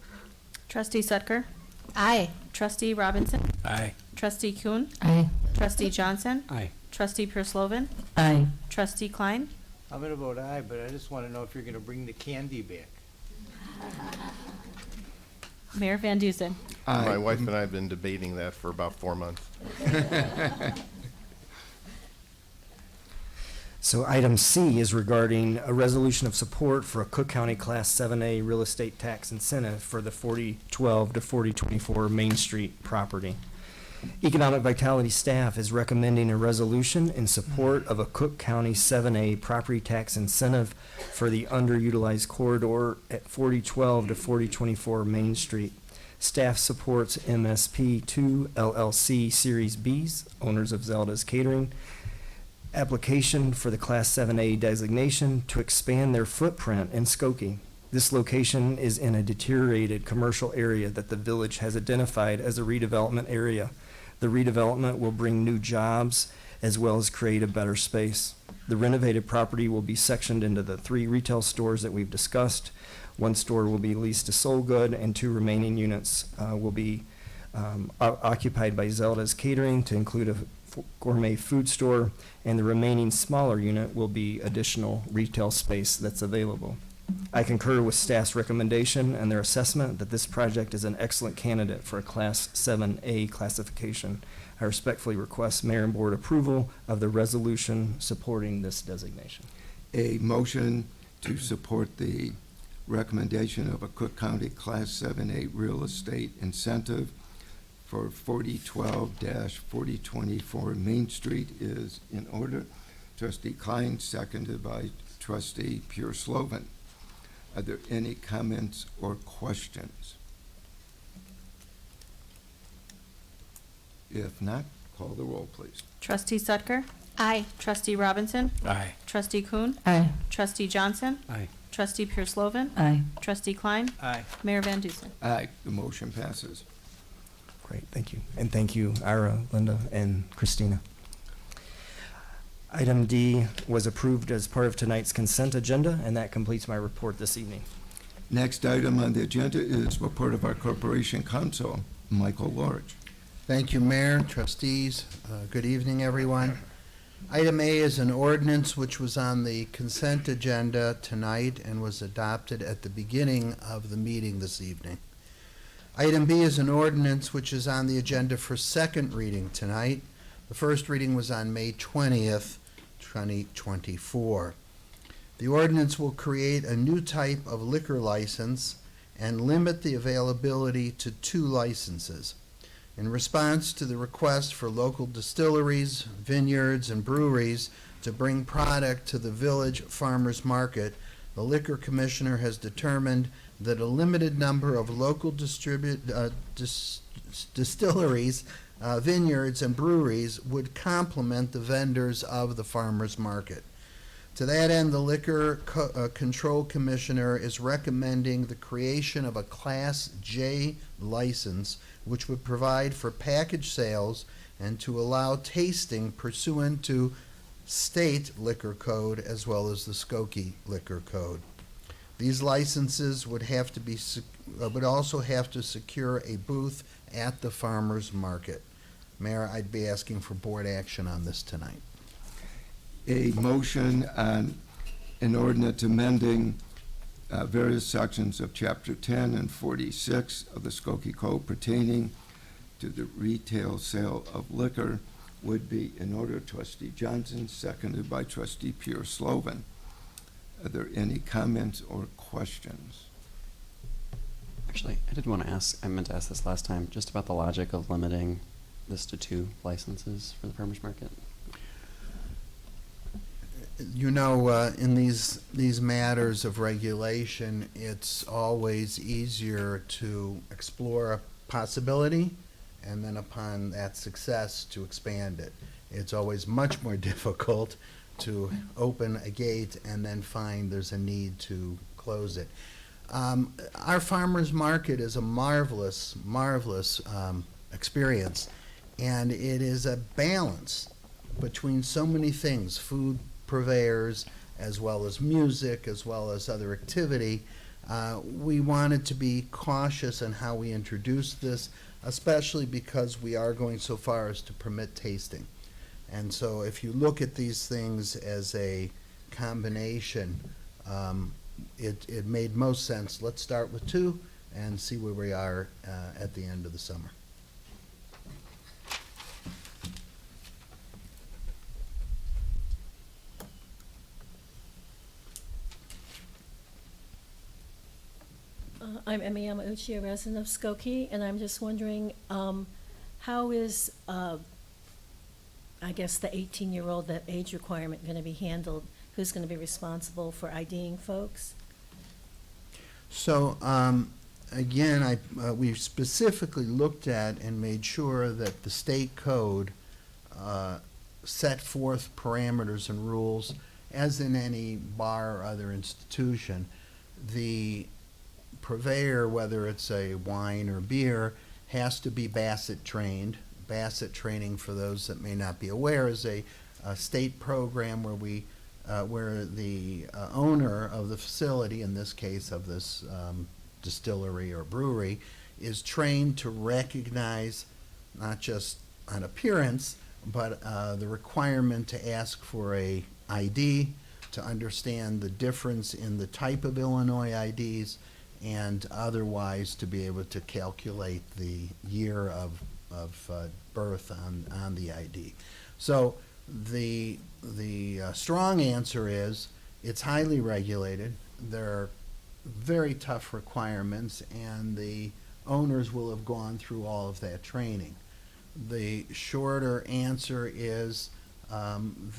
Speaker 3: Trustee Sutker?
Speaker 15: Aye.
Speaker 3: Trustee Robinson?
Speaker 6: Aye.
Speaker 3: Trustee Kuhn?
Speaker 11: Aye.
Speaker 3: Trustee Johnson?
Speaker 8: Aye.
Speaker 3: Trustee Purslovan?
Speaker 14: Aye.
Speaker 3: Trustee Klein?
Speaker 5: I'm gonna vote aye, but I just wanna know if you're gonna bring the candy back.
Speaker 3: Mayor Van Dusen?
Speaker 12: My wife and I have been debating that for about 4 months.
Speaker 2: So item C is regarding a resolution of support for a Cook County Class 7A real estate tax incentive for the 4012 to 4024 Main Street property. Economic Vitality staff is recommending a resolution in support of a Cook County 7A property tax incentive for the underutilized corridor at 4012 to 4024 Main Street. Staff supports MSP2 LLC Series B's, owners of Zelda's Catering, application for the Class 7A designation to expand their footprint in Skokie. This location is in a deteriorated commercial area that the village has identified as a redevelopment area. The redevelopment will bring new jobs as well as create a better space. The renovated property will be sectioned into the 3 retail stores that we've discussed. 1 store will be leased to Soul Good, and 2 remaining units will be occupied by Zelda's Catering to include a gourmet food store, and the remaining smaller unit will be additional retail space that's available. I concur with staff's recommendation and their assessment that this project is an excellent candidate for a Class 7A classification. I respectfully request Mayor and Board approval of the resolution supporting this designation.
Speaker 1: A motion to support the recommendation of a Cook County Class 7A real estate incentive for 4012-4024 Main Street is in order. Trustee Klein, seconded by Trustee Pure Slovan. Are there any comments or questions? If not, call the roll, please.
Speaker 3: Trustee Sutker? Aye. Trustee Robinson?
Speaker 6: Aye.
Speaker 3: Trustee Kuhn?
Speaker 11: Aye.
Speaker 3: Trustee Johnson?
Speaker 8: Aye.
Speaker 3: Trustee Pure Slovan?
Speaker 14: Aye.
Speaker 3: Trustee Klein?
Speaker 5: Aye.
Speaker 3: Mayor Van Dusen?
Speaker 1: Aye, the motion passes.
Speaker 2: Great, thank you. And thank you, Ira, Linda, and Christina. Item D was approved as part of tonight's consent agenda, and that completes my report this evening.
Speaker 1: Next item on the agenda is report of our Corporation Counsel, Michael Lorich.
Speaker 16: Thank you, Mayor, trustees. Good evening, everyone. Item A is an ordinance which was on the consent agenda tonight and was adopted at the beginning of the meeting this evening. Item B is an ordinance which is on the agenda for second reading tonight. The first reading was on May 20th, 2024. The ordinance will create a new type of liquor license and limit the availability to 2 licenses. In response to the request for local distilleries, vineyards, and breweries to bring product to the village farmers market, the Liquor Commissioner has determined that a limited number of local distilleries, vineyards, and breweries would complement the vendors of the farmers market. To that end, the Liquor Control Commissioner is recommending the creation of a Class J license, which would provide for package sales and to allow tasting pursuant to state liquor code as well as the Skokie Liquor Code. These licenses would also have to secure a booth at the farmers market. Mayor, I'd be asking for board action on this tonight.
Speaker 1: A motion on an ordinance amending various sections of Chapter 10 and 46 of the Skokie Code pertaining to the retail sale of liquor would be in order. Trustee Johnson, seconded by Trustee Pure Slovan. Are there any comments or questions?
Speaker 8: Actually, I did want to ask, I meant to ask this last time, just about the logic of limiting this to 2 licenses for the farmers market.
Speaker 16: You know, in these matters of regulation, it's always easier to explore a possibility and then upon that success to expand it. It's always much more difficult to open a gate and then find there's a need to close it. Our farmers market is a marvelous experience, and it is a balance between so many things, food purveyors, as well as music, as well as other activity. We wanted to be cautious in how we introduce this, especially because we are going so far as to permit tasting. And so if you look at these things as a combination, it made most sense. Let's start with 2 and see where we are at the end of the summer.
Speaker 17: I'm Emmy Yamauchi, a resident of Skokie, and I'm just wondering, how is, I guess, the 18-year-old, that age requirement going to be handled? Who's going to be responsible for IDing folks?
Speaker 16: So, again, we specifically looked at and made sure that the state code set forth parameters and rules, as in any bar or other institution. The purveyor, whether it's a wine or beer, has to be Bassett trained. Bassett training, for those that may not be aware, is a state program where the owner of the facility, in this case of this distillery or brewery, is trained to recognize not just an appearance, but the requirement to ask for a ID, to understand the difference in the type of Illinois IDs, and otherwise to be able to calculate the year of birth on the ID. So the strong answer is it's highly regulated. There are very tough requirements, and the owners will have gone through all of that training. The shorter answer is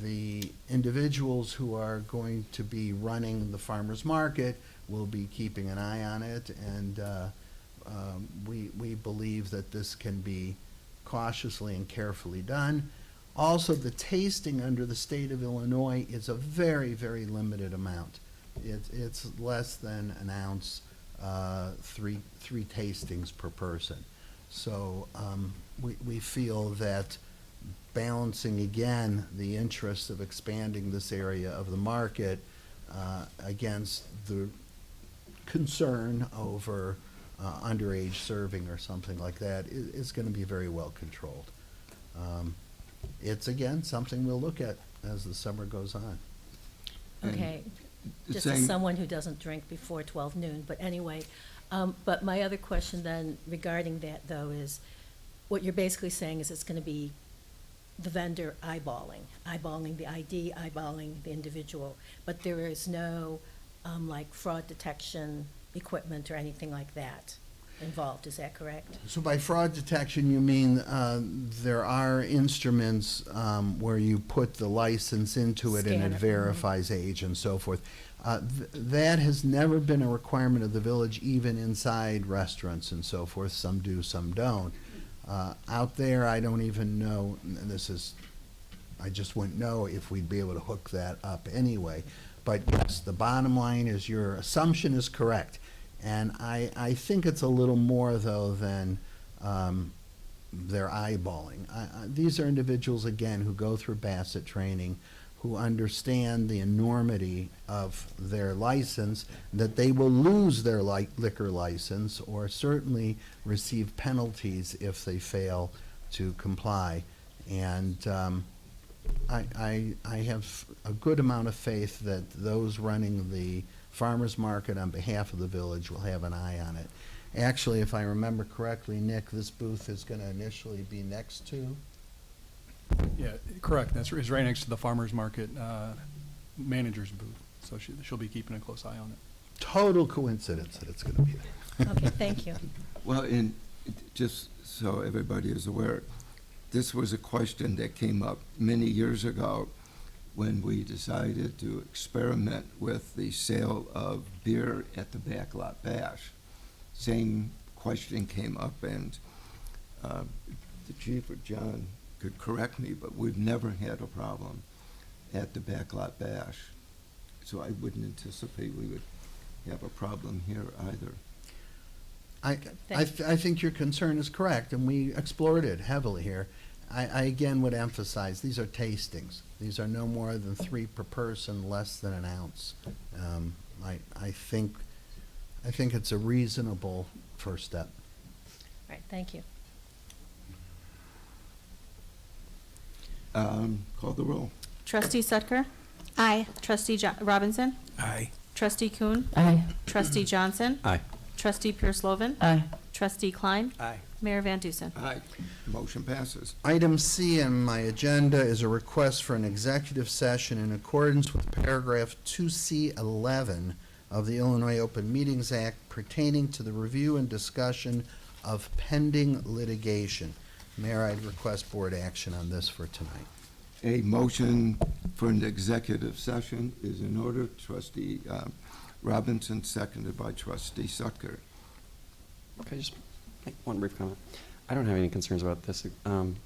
Speaker 16: the individuals who are going to be running the farmers market will be keeping an eye on it, and we believe that this can be cautiously and carefully done. Also, the tasting under the state of Illinois is a very, very limited amount. It's less than an ounce, three tastings per person. So we feel that balancing again the interest of expanding this area of the market against the concern over underage serving or something like that is going to be very well controlled. It's again something we'll look at as the summer goes on.
Speaker 17: Okay, just as someone who doesn't drink before 12 noon, but anyway, but my other question then regarding that though is, what you're basically saying is it's gonna be the vendor eyeballing the ID, eyeballing the individual, but there is no, like fraud detection equipment or anything like that involved, is that correct?
Speaker 16: So by fraud detection, you mean there are instruments where you put the license into it and
Speaker 17: Scan
Speaker 16: it
Speaker 17: it.
Speaker 16: verifies age and so forth. That has never been a requirement of the village, even inside restaurants and so forth. Some do, some don't. Out there, I don't even know, and I just wouldn't know if we'd be able to hook that up anyway. But yes, the bottom line is your assumption is correct. And I think it's a little more, though, than their eyeballing. These are individuals, again, who go through Bassett training, who understand the enormity of their license, that they will lose their liquor license or certainly receive penalties if they fail to comply. And I have a good amount of faith that those running the farmers market on behalf of the village will have an eye on it. Actually, if I remember correctly, Nick, this booth is going to initially be next to?
Speaker 18: Yeah, correct. It's right next to the farmer's market manager's booth. So she'll be keeping a close eye on it.
Speaker 16: Total coincidence that it's going to be there.
Speaker 17: Okay, thank you.
Speaker 1: Well, and just so everybody is aware, this was a question that came up many years ago when we decided to experiment with the sale of beer at the Backlot Bash. Same question came up, and the chief or John could correct me, but we've never had a problem at the Backlot Bash. So I wouldn't anticipate we would have a problem here either.
Speaker 16: I think your concern is correct, and we explored it heavily here. I again would emphasize, these are tastings. These are no more than 3 per person, less than an ounce. I think it's a reasonable first step.
Speaker 17: All right, thank you.
Speaker 1: Call the roll.
Speaker 3: Trustee Sutker? Aye. Trustee Robinson?
Speaker 6: Aye.
Speaker 3: Trustee Kuhn?
Speaker 11: Aye.
Speaker 3: Trustee Johnson?
Speaker 8: Aye.
Speaker 3: Trustee Pierce-Lovan?
Speaker 14: Aye.
Speaker 3: Trustee Klein?
Speaker 5: Aye.
Speaker 3: Mayor Van Dusen?
Speaker 1: Aye. Motion passes.
Speaker 16: Item C on my agenda is a request for an executive session in accordance with paragraph 2C11 of the Illinois Open Meetings Act pertaining to the review and discussion of pending litigation. Mayor, I'd request board action on this for tonight.
Speaker 1: A motion for an executive session is in order. Trustee Robinson, seconded by Trustee Sutker.
Speaker 8: Okay, just make one brief comment. I don't have any concerns about this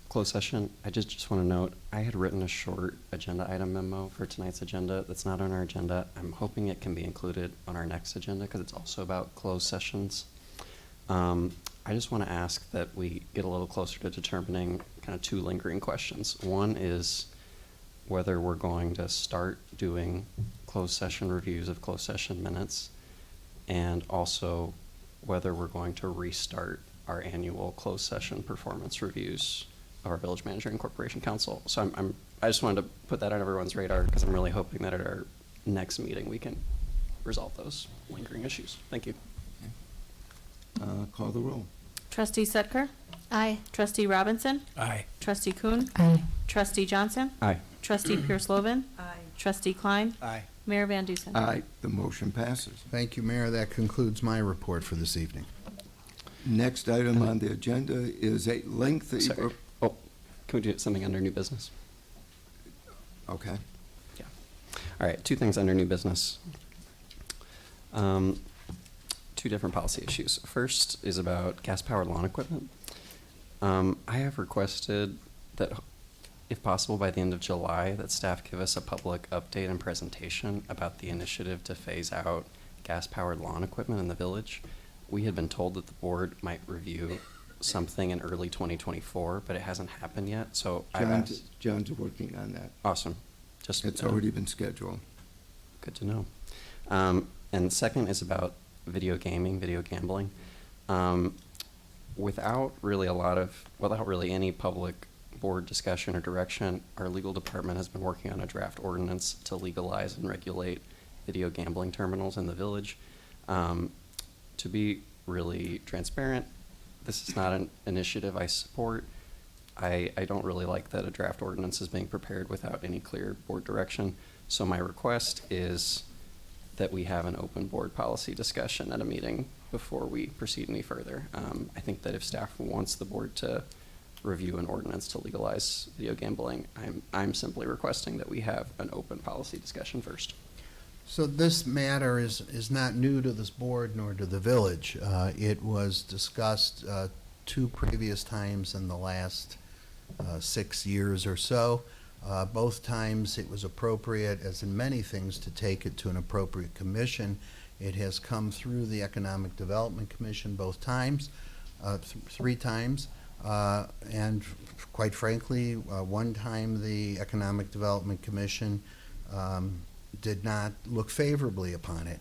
Speaker 8: closed session. I just want to note, I had written a short agenda item memo for tonight's agenda that's not on our agenda. I'm hoping it can be included on our next agenda because it's also about closed sessions. I just want to ask that we get a little closer to determining kind of 2 lingering questions. One is whether we're going to start doing closed session reviews of closed session minutes, and also whether we're going to restart our annual closed session performance reviews of our village manager and corporation council. So I just wanted to put that on everyone's radar because I'm really hoping that at our next meeting we can resolve those lingering issues. Thank you.
Speaker 1: Call the roll.
Speaker 3: Trustee Setker?
Speaker 15: Aye.
Speaker 3: Trustee Robinson?
Speaker 6: Aye.
Speaker 3: Trustee Kuhn?
Speaker 11: Aye.
Speaker 3: Trustee Johnson?
Speaker 8: Aye.
Speaker 3: Trustee Pierce-Lovan?
Speaker 4: Aye.
Speaker 3: Trustee Klein?
Speaker 5: Aye.
Speaker 3: Mayor Van Dusen?
Speaker 1: Aye, the motion passes.
Speaker 16: Thank you, Mayor. That concludes my report for this evening.
Speaker 1: Next item on the agenda is a lengthy.
Speaker 8: Sorry. Oh, can we do something under new business?
Speaker 1: Okay.
Speaker 8: Yeah. All right, two things under new business. Two different policy issues. First is about gas-powered lawn equipment. I have requested that, if possible, by the end of July, that staff give us a public update and presentation about the initiative to phase out gas-powered lawn equipment in the village. We had been told that the board might review something in early 2024, but it hasn't happened yet, so I've asked.
Speaker 1: John's working on that.
Speaker 8: Awesome. Just
Speaker 1: It's already been scheduled.
Speaker 8: Good to know. And second is about video gaming, video gambling. Without really any public board discussion or direction, our legal department has been working on a draft ordinance to legalize and regulate video gambling terminals in the village. To be really transparent, this is not an initiative I support. I don't really like that a draft ordinance is being prepared without any clear board direction. So my request is that we have an open board policy discussion at a meeting before we proceed any further. I think that if staff wants the board to review an ordinance to legalize video gambling, I'm simply requesting that we have an open policy discussion first.
Speaker 16: So this matter is not new to this board nor to the village. It was discussed 2 previous times in the last 6 years or so. Both times it was appropriate, as in many things, to take it to an appropriate commission. It has come through the Economic Development Commission both times, 3 times. And quite frankly, one time the Economic Development Commission did not look favorably upon it.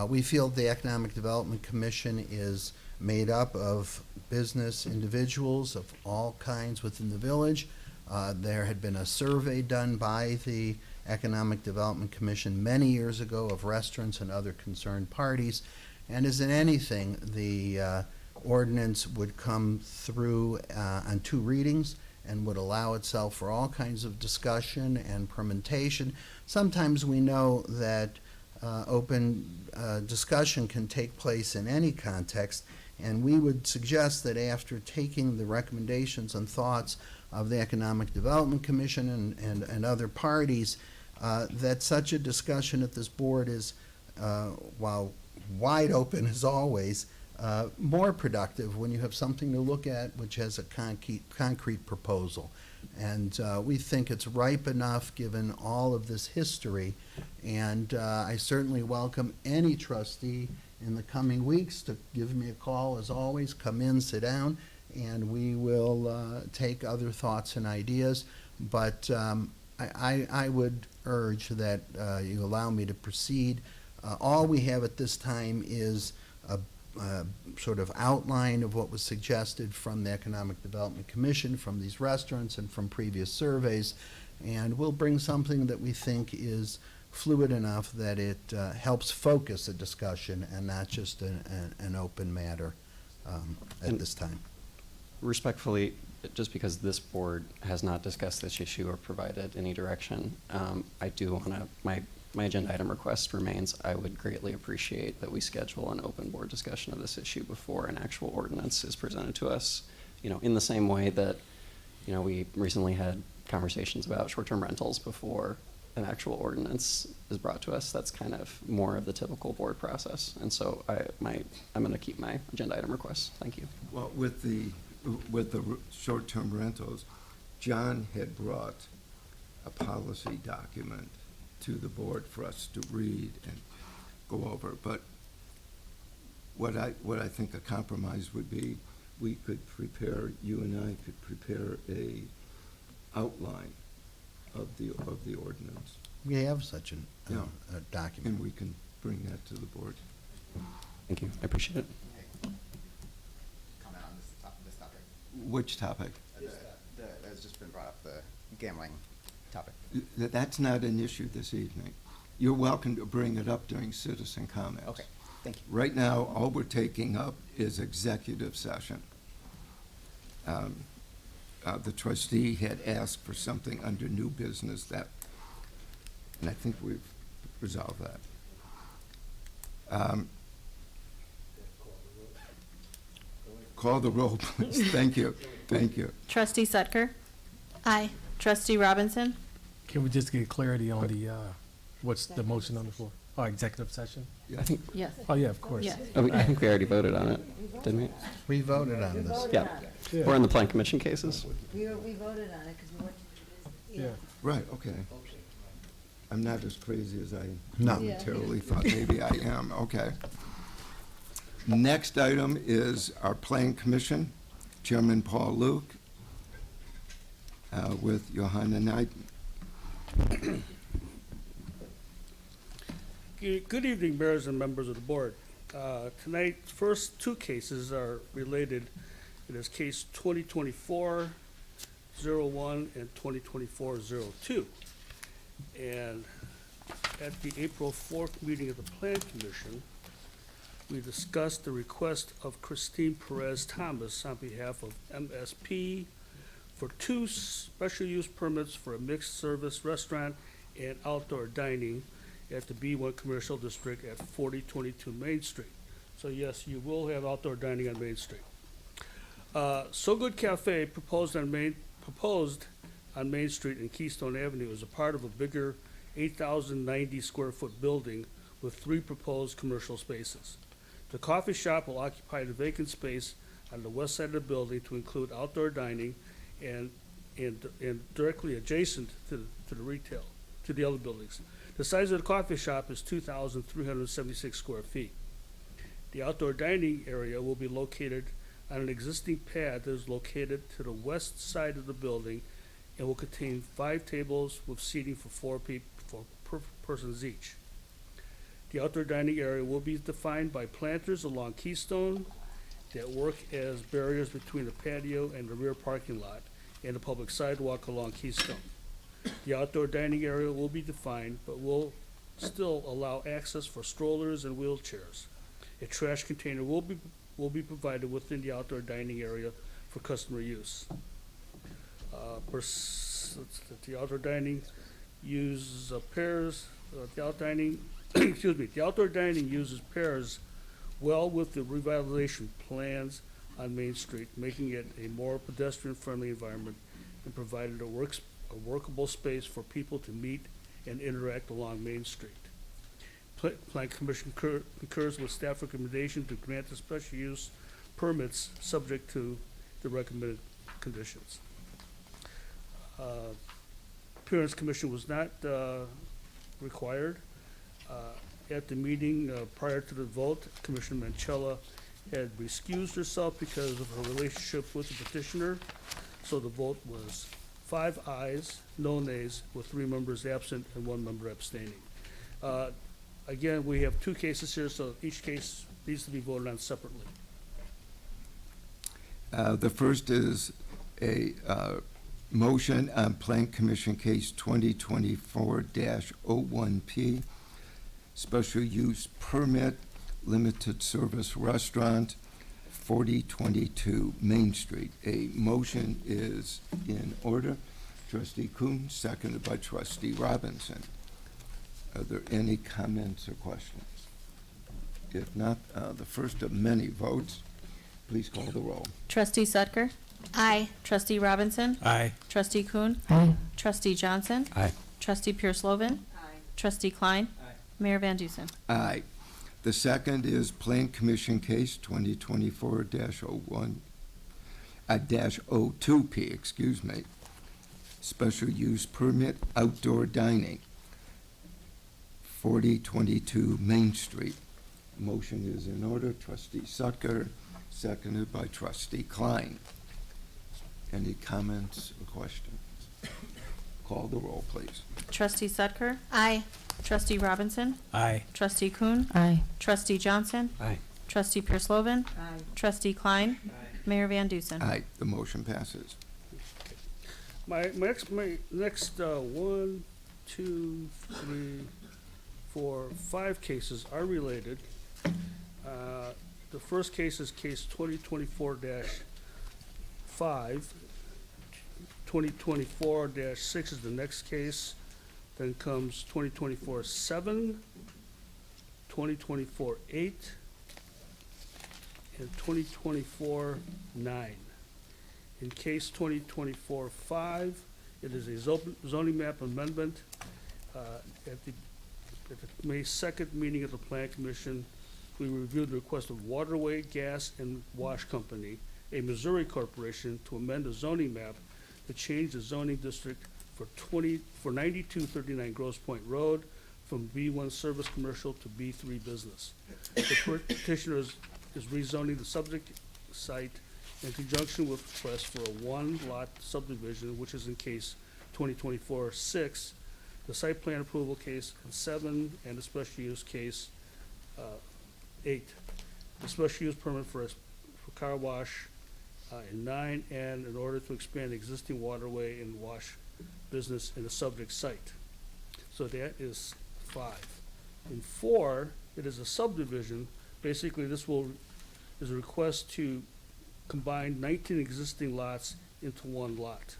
Speaker 16: We feel the Economic Development Commission is made up of business individuals of all kinds within the village. There had been a survey done by the Economic Development Commission many years ago of restaurants and other concerned parties. And as in anything, the ordinance would come through on 2 readings and would allow itself for all kinds of discussion and permutation. Sometimes we know that open discussion can take place in any context, and we would suggest that after taking the recommendations and thoughts of the Economic Development Commission and other parties, that such a discussion at this board is, while wide open as always, more productive when you have something to look at which has a concrete proposal. And we think it's ripe enough given all of this history. And I certainly welcome any trustee in the coming weeks to give me a call. As always, come in, sit down, and we will take other thoughts and ideas. But I would urge that you allow me to proceed. All we have at this time is a sort of outline of what was suggested from the Economic Development Commission, from these restaurants, and from previous surveys. And we'll bring something that we think is fluid enough that it helps focus a discussion and not just an open matter at this time.
Speaker 8: Respectfully, just because this board has not discussed this issue or provided any direction, I do want to, my agenda item request remains, I would greatly appreciate that we schedule an open board discussion of this issue before an actual ordinance is presented to us. You know, in the same way that, you know, we recently had conversations about short-term rentals before an actual ordinance is brought to us. That's kind of more of the typical board process. And so I'm going to keep my agenda item requests. Thank you.
Speaker 1: Well, with the short-term rentals, John had brought a policy document to the board for us to read and go over. But what I think a compromise would be, we could prepare, you and I could prepare a outline of the ordinance.
Speaker 16: We have such a document.
Speaker 1: And we can bring that to the board.
Speaker 8: Thank you. I appreciate it.
Speaker 1: Which topic?
Speaker 19: That's just been brought up, the gambling topic.
Speaker 1: That's not an issue this evening. You're welcome to bring it up during citizen comments.
Speaker 19: Okay, thank you.
Speaker 1: Right now, all we're taking up is executive session. The trustee had asked for something under new business that, and I think we've resolved that. Call the roll, please. Thank you. Thank you.
Speaker 3: Trustee Sutker? Aye. Trustee Robinson?
Speaker 6: Can we just get clarity on the, what's the motion on the floor? Oh, executive session?
Speaker 8: I think,
Speaker 3: Yes.
Speaker 6: Oh, yeah, of course.
Speaker 3: Yes.
Speaker 8: I think we already voted on it, didn't we?
Speaker 16: We voted on this.
Speaker 8: Yeah. We're in the plan commission cases.
Speaker 14: We voted on it because we went to.
Speaker 6: Yeah.
Speaker 1: Right, okay. I'm not as crazy as I
Speaker 16: No.
Speaker 1: momentarily thought maybe I am, okay. Next item is our Plan Commission, Chairman Paul Luke, with Johanna Knighton.
Speaker 20: Good evening, mayors and members of the board. Tonight's first two cases are related. It is case 2024-01 and 2024-02. And at the April 4th meeting of the Plan Commission, we discussed the request of Christine Perez Thomas on behalf of MSP for 2 special use permits for a mixed service restaurant and outdoor dining at the B1 Commercial District at 4022 Main Street. So yes, you will have outdoor dining on Main Street. So Good Cafe proposed on Main Street and Keystone Avenue as a part of a bigger 8,090 square foot building with 3 proposed commercial spaces. The coffee shop will occupy the vacant space on the west side of the building to include outdoor dining and directly adjacent to the retail, to the other buildings. The size of the coffee shop is 2,376 square feet. The outdoor dining area will be located on an existing pad that is located to the west side of the building and will contain 5 tables with seating for 4 persons each. The outdoor dining area will be defined by planters along Keystone that work as barriers between the patio and the rear parking lot and the public sidewalk along Keystone. The outdoor dining area will be defined, but will still allow access for strollers and wheelchairs. A trash container will be provided within the outdoor dining area for customer use. The outdoor dining uses pairs. The outdoor dining uses pairs well with the revitalization plans on Main Street, making it a more pedestrian-friendly environment and provided a workable space for people to meet and interact along Main Street. Plan Commission concurs with staff recommendation to grant the special use permits subject to the recommended conditions. Appearance Commission was not required. At the meeting prior to the vote, Commissioner Manchella had recused herself because of her relationship with the petitioner. So the vote was 5 ayes, no nays, with 3 members absent and 1 member abstaining. Again, we have 2 cases here, so each case needs to be voted on separately.
Speaker 1: The first is a motion on Plan Commission Case 2024-01P, Special Use Permit, Limited Service Restaurant, 4022 Main Street. A motion is in order. Trustee Kuhn, seconded by Trustee Robinson. Are there any comments or questions? If not, the first of many votes, please call the roll.
Speaker 3: Trustee Sutker? Aye. Trustee Robinson?
Speaker 6: Aye.
Speaker 3: Trustee Kuhn?
Speaker 11: Aye.
Speaker 3: Trustee Johnson?
Speaker 8: Aye.
Speaker 3: Trustee Pierce-Lovan?
Speaker 14: Aye.
Speaker 3: Trustee Klein?
Speaker 20: Aye.
Speaker 3: Mayor Van Dusen?
Speaker 1: Aye. The second is Plan Commission Case 2024-02P, excuse me. Special Use Permit, Outdoor Dining, 4022 Main Street. Motion is in order. Trustee Sutker, seconded by Trustee Klein. Any comments or questions? Call the roll, please.
Speaker 3: Trustee Sutker? Aye. Trustee Robinson?
Speaker 6: Aye.
Speaker 3: Trustee Kuhn?
Speaker 11: Aye.
Speaker 3: Trustee Johnson?
Speaker 8: Aye.
Speaker 3: Trustee Pierce-Lovan?
Speaker 14: Aye.
Speaker 3: Trustee Klein? Mayor Van Dusen.
Speaker 1: Aye, the motion passes.
Speaker 20: My next 1, 2, 3, 4, 5 cases are related. The first case is case 2024-5. 2024-6 is the next case. Then comes 2024-7, 2024-8, and 2024-9. In case 2024-5, it is a zoning map amendment. At the May 2nd meeting of the Plan Commission, we reviewed the request of Waterway Gas and Wash Company, a Missouri corporation, to amend the zoning map to change the zoning district for 9239 Grosse Pointe Road from B1 Service Commercial to B3 Business. The petitioner is rezoning the subject site in conjunction with request for a one-lot subdivision, which is in case 2024-6, the site plan approval case in 7, and the special use case 8. The special use permit for car wash in 9, and in order to expand existing waterway and wash business in the subject site. So that is 5. In 4, it is a subdivision. Basically, is a request to combine 19 existing lots into one lot.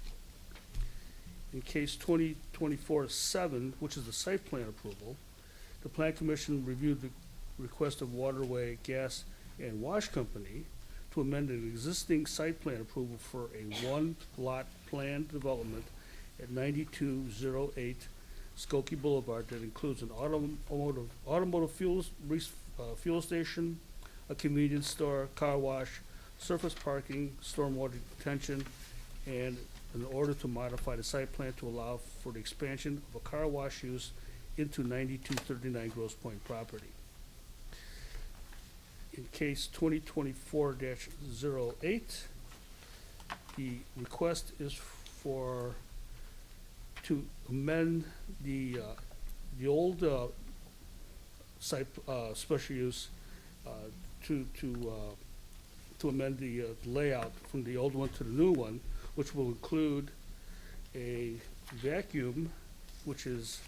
Speaker 20: In case 2024-7, which is the site plan approval, the Plan Commission reviewed the request of Waterway Gas and Wash Company to amend an existing site plan approval for a one-lot planned development at 9208 Skokie Boulevard that includes an automotive fuel station, a convenience store, car wash, surface parking, stormwater detention, and in order to modify the site plan to allow for the expansion of a car wash use into 9239 Grosse Pointe property. In case 2024-08, the request is to amend the old site special use to amend the layout from the old one to the new one, which will include a vacuum, which is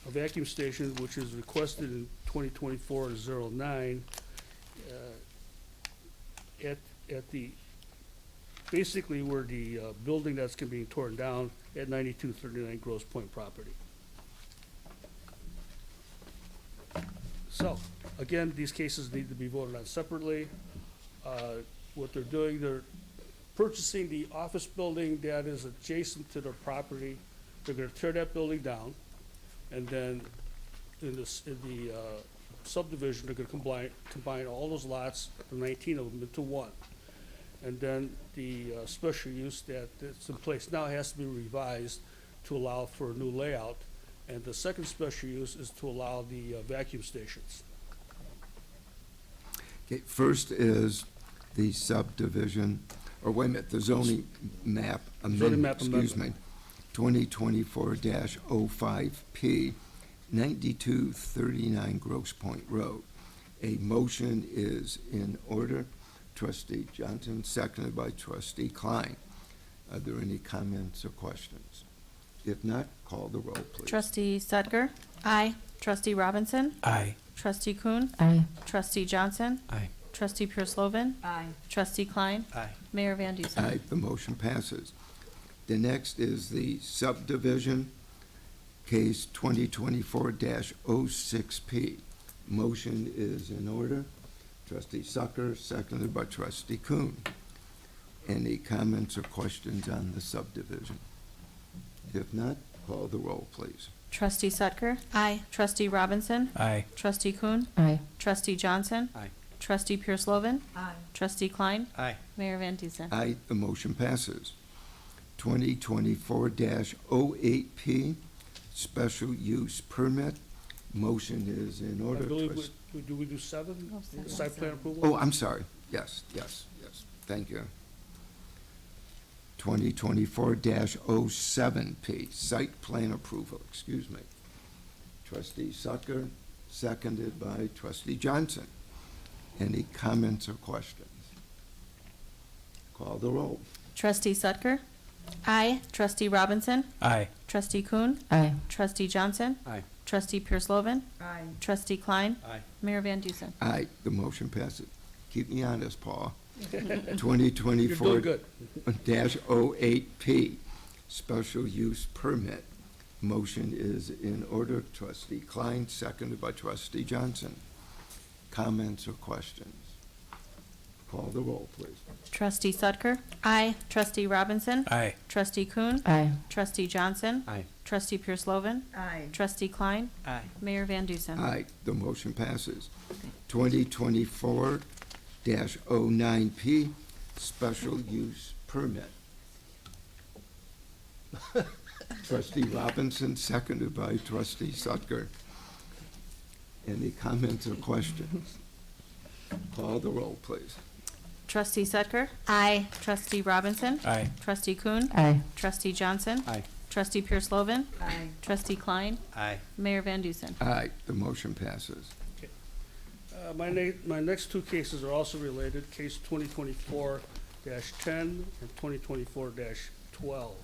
Speaker 20: a vacuum station, which is requested in 2024-09 at the basically where the building that's going to be torn down at 9239 Grosse Pointe property. So, again, these cases need to be voted on separately. What they're doing, they're purchasing the office building that is adjacent to their property. They're going to tear that building down, and then in the subdivision, they're going to combine all those lots, the 19 of them, into one. And then the special use that's in place now has to be revised to allow for a new layout. And the second special use is to allow the vacuum stations.
Speaker 1: Okay, first is the subdivision, or wait a minute, the zoning map amendment, excuse me, 2024-05P, 9239 Grosse Pointe Road. A motion is in order. Trustee Johnson, seconded by Trustee Klein. Are there any comments or questions? If not, call the roll, please.
Speaker 3: Trustee Sudger. Aye. Trustee Robinson.
Speaker 6: Aye.
Speaker 3: Trustee Kuhn.
Speaker 11: Aye.
Speaker 3: Trustee Johnson.
Speaker 8: Aye.
Speaker 3: Trustee Purslovan.
Speaker 14: Aye.
Speaker 3: Trustee Klein.
Speaker 5: Aye.
Speaker 3: Mayor Van Dusen.
Speaker 1: Aye, the motion passes. The next is the subdivision, case 2024-06P. Motion is in order. Trustee Sucker, seconded by Trustee Kuhn. Any comments or questions on the subdivision? If not, call the roll, please.
Speaker 3: Trustee Sudger. Aye. Trustee Robinson.
Speaker 6: Aye.
Speaker 3: Trustee Kuhn.
Speaker 11: Aye.
Speaker 3: Trustee Johnson.
Speaker 8: Aye.
Speaker 3: Trustee Purslovan.
Speaker 14: Aye.
Speaker 3: Trustee Klein.
Speaker 5: Aye.
Speaker 3: Mayor Van Dusen.
Speaker 1: Aye, the motion passes. 2024-08P, special use permit. Motion is in
Speaker 20: I
Speaker 1: order.
Speaker 20: believe do we do 7?
Speaker 3: Oh, seven.
Speaker 20: Site plan approval?
Speaker 1: Oh, I'm sorry. Yes. Thank you. 2024-07P, site plan approval, excuse me. Trustee Sucker, seconded by Trustee Johnson. Any comments or questions? Call the roll.
Speaker 3: Trustee Sutker? Aye. Trustee Robinson?
Speaker 6: Aye.
Speaker 3: Trustee Kuhn?
Speaker 11: Aye.
Speaker 3: Trustee Johnson?
Speaker 8: Aye.
Speaker 3: Trustee Pierce-Lovan?
Speaker 14: Aye.
Speaker 3: Trustee Klein?
Speaker 5: Aye.
Speaker 3: Mayor Van Dusen?
Speaker 1: Aye, the motion passes. Keep me honest, Paul.
Speaker 20: You're
Speaker 1: 2024
Speaker 20: doing good.
Speaker 1: -08P, special use permit. Motion is in order. Trustee Klein, seconded by Trustee Johnson. Comments or questions? Call the roll, please.
Speaker 3: Trustee Sutker? Aye. Trustee Robinson?
Speaker 6: Aye.
Speaker 3: Trustee Kuhn?
Speaker 11: Aye.
Speaker 3: Trustee Johnson?
Speaker 8: Aye.
Speaker 3: Trustee Pierce-Lovan?
Speaker 14: Aye.
Speaker 3: Trustee Klein?
Speaker 5: Aye.
Speaker 3: Mayor Van Dusen?
Speaker 1: Aye, the motion passes. 2024-09P, special use permit. Trustee Robinson, seconded by Trustee Sutker. Any comments or questions? Call the roll, please.
Speaker 3: Trustee Sutker? Aye. Trustee Robinson?
Speaker 6: Aye.
Speaker 3: Trustee Kuhn?
Speaker 11: Aye.
Speaker 3: Trustee Johnson?
Speaker 8: Aye.
Speaker 3: Trustee Pierce-Lovan?
Speaker 14: Aye.
Speaker 3: Trustee Klein?
Speaker 5: Aye.
Speaker 3: Mayor Van Dusen?
Speaker 1: Aye, the motion passes.
Speaker 20: My next two cases are also related, case 2024-10 and 2024-12.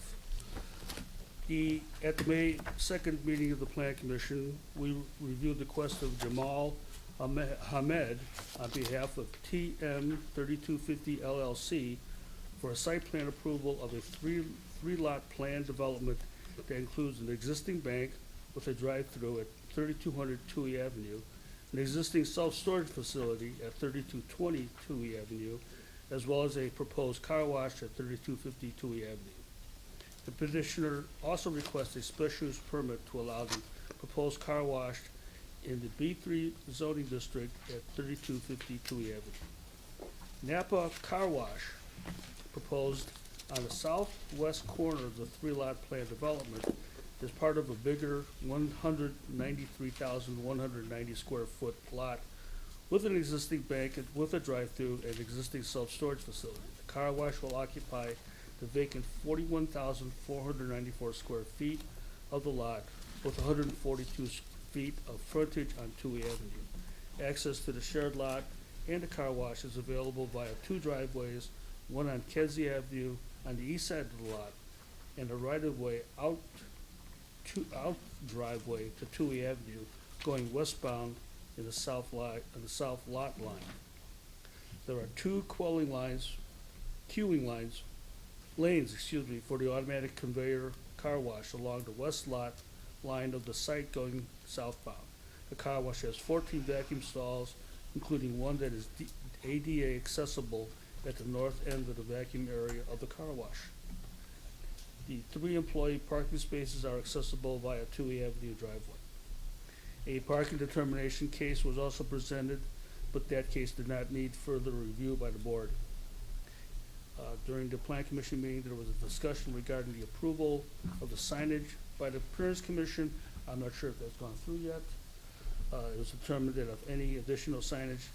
Speaker 20: At the May 2nd meeting of the Plan Commission, we reviewed the request of Jamal Hamed on behalf of TM 3250 LLC for a site plan approval of a three-lot plan development that includes an existing bank with a drive-through at 3200 Toohey Avenue, an existing self-storage facility at 3220 Toohey Avenue, as well as a proposed car wash at 3250 Toohey Avenue. The petitioner also requests a special use permit to allow the proposed car wash in the B3 zoning district at 3250 Toohey Avenue. Napa Car Wash, proposed on the southwest corner of the three-lot plan development, is part of a bigger 193,190 square foot lot with an existing bank and with a drive-through and existing self-storage facility. The car wash will occupy the vacant 41,494 square feet of the lot with 142 feet of frontage on Toohey Avenue. Access to the shared lot and the car wash is available via two driveways, one on Kedzie Avenue on the east side of the lot, and a right-of-way out driveway to Toohey Avenue going westbound in the south lot line. There are two lanes for the automatic conveyor car wash along the west lot line of the site going southbound. The car wash has 14 vacuum stalls, including one that is ADA accessible at the north end of the vacuum area of the car wash. The 3 employee parking spaces are accessible via Toohey Avenue driveway. A parking determination case was also presented, but that case did not need further review by the board. During the Plan Commission meeting, there was a discussion regarding the approval of the signage by the Appearance Commission. I'm not sure if that's gone through yet. It was determined that if any additional signage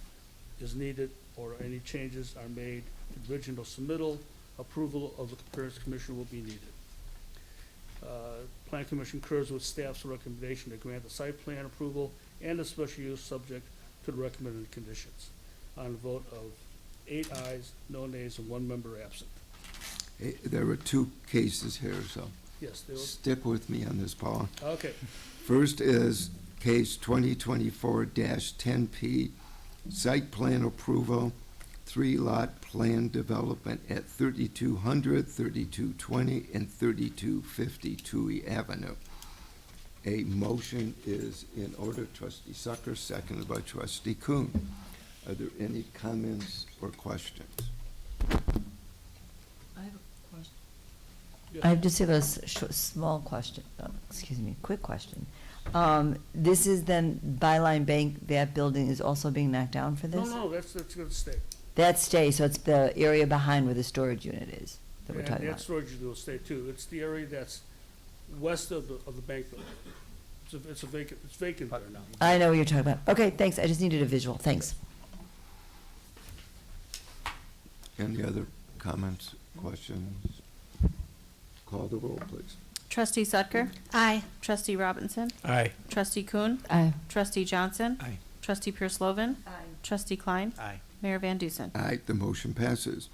Speaker 20: is needed or any changes are made to the original submittal, approval of the Appearance Commission will be needed. Plan Commission concurs with staff's recommendation to grant the site plan approval and the special use subject to the recommended conditions. On a vote of 8 ayes, no nays, and 1 member absent.
Speaker 1: There are 2 cases here, so
Speaker 20: Yes, they will.
Speaker 1: stick with me on this, Paul.
Speaker 20: Okay.
Speaker 1: First is case 2024-10P, site plan approval, 3-lot plan development at 3200, 3220, and 3250 Toohey Avenue. A motion is in order. Trustee Sutker, seconded by Trustee Kuhn. Are there any comments or questions?
Speaker 14: I have a question. I just have a small question, quick question. This is then Byline Bank, that building is also being knocked down for this?
Speaker 20: No, that's gonna stay.
Speaker 14: That stays, so it's the area behind where the storage unit is that we're
Speaker 20: And
Speaker 14: talking
Speaker 20: that
Speaker 14: about?
Speaker 20: storage unit will stay too. It's the area that's west of the bank building. It's vacant there now.
Speaker 14: I know what you're talking about. Okay, thanks, I just needed a visual, thanks.
Speaker 1: Any other comments, questions? Call the roll, please.
Speaker 3: Trustee Sutker? Aye. Trustee Robinson?
Speaker 6: Aye.
Speaker 3: Trustee Kuhn?
Speaker 11: Aye.
Speaker 3: Trustee Johnson?
Speaker 8: Aye.
Speaker 3: Trustee Pierce-Lovan?
Speaker 14: Aye.
Speaker 3: Trustee Klein?
Speaker 5: Aye.
Speaker 3: Mayor Van Dusen?
Speaker 1: Aye, the motion passes.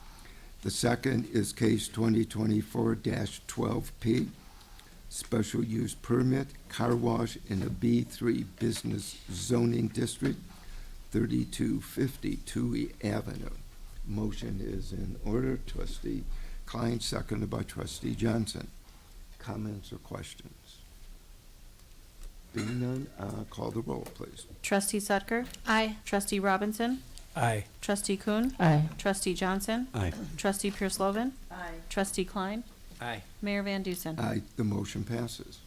Speaker 1: The second is case 2024-12P, special use permit, car wash in a B3 business zoning district, 3250 Toohey Avenue. Motion is in order. Trustee Klein, seconded by Trustee Johnson. Comments or questions? Being none, call the roll, please.
Speaker 3: Trustee Sutker? Aye. Trustee Robinson?
Speaker 6: Aye.
Speaker 3: Trustee Kuhn?
Speaker 11: Aye.
Speaker 3: Trustee Johnson?
Speaker 8: Aye.
Speaker 3: Trustee Pierce-Lovan?
Speaker 14: Aye.
Speaker 3: Trustee Klein?
Speaker 5: Aye.
Speaker 3: Mayor Van Dusen?
Speaker 1: Aye, the motion passes.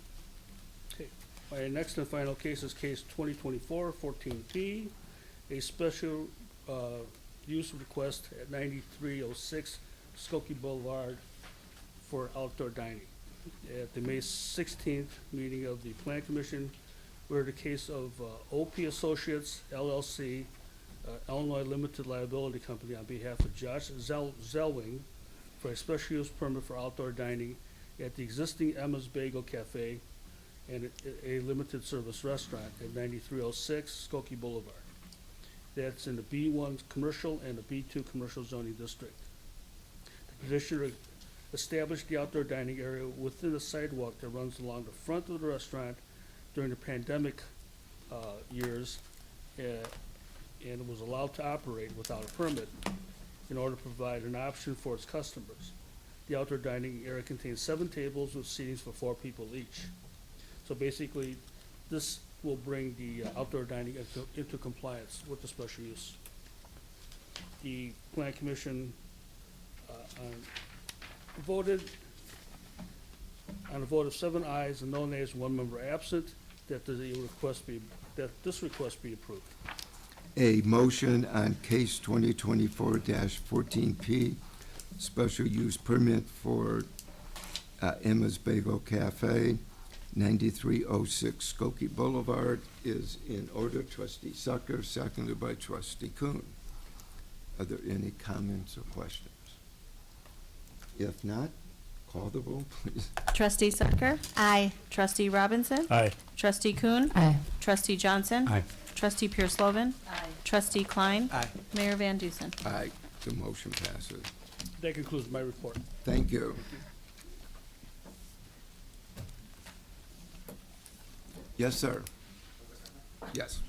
Speaker 20: Okay, my next and final case is case 2024-14P, a special use request at 9306 Skokie Boulevard for outdoor dining. At the May 16th meeting of the Plan Commission, we're the case of OP Associates LLC, Illinois Limited Liability Company, on behalf of Josh Zellwing for a special use permit for outdoor dining at the existing Emma's Bagel Cafe and a limited service restaurant at 9306 Skokie Boulevard. That's in the B1 commercial and the B2 commercial zoning district. The petitioner established the outdoor dining area within the sidewalk that runs along the front of the restaurant during the pandemic years, and it was allowed to operate without a permit in order to provide an option for its customers. The outdoor dining area contains 7 tables with seatings for 4 people each. So basically, this will bring the outdoor dining into compliance with the special use. The Plan Commission voted on a vote of 7 ayes and no nays, 1 member absent, that this request be approved.
Speaker 1: A motion on case 2024-14P, special use permit for Emma's Bagel Cafe, 9306 Skokie Boulevard is in order. Trustee Sucker, seconded by Trustee Kuhn. Are there any comments or questions? If not, call the roll, please.
Speaker 3: Trustee Sutker? Aye. Trustee Robinson?
Speaker 6: Aye.
Speaker 3: Trustee Kuhn?
Speaker 11: Aye.
Speaker 3: Trustee Johnson?
Speaker 8: Aye.
Speaker 3: Trustee Pierce-Lovan?
Speaker 14: Aye.
Speaker 3: Trustee Klein?
Speaker 5: Aye.
Speaker 3: Mayor Van Dusen?
Speaker 1: Aye, the motion passes.
Speaker 20: That concludes my report.
Speaker 1: Thank you. Yes, sir. Yes.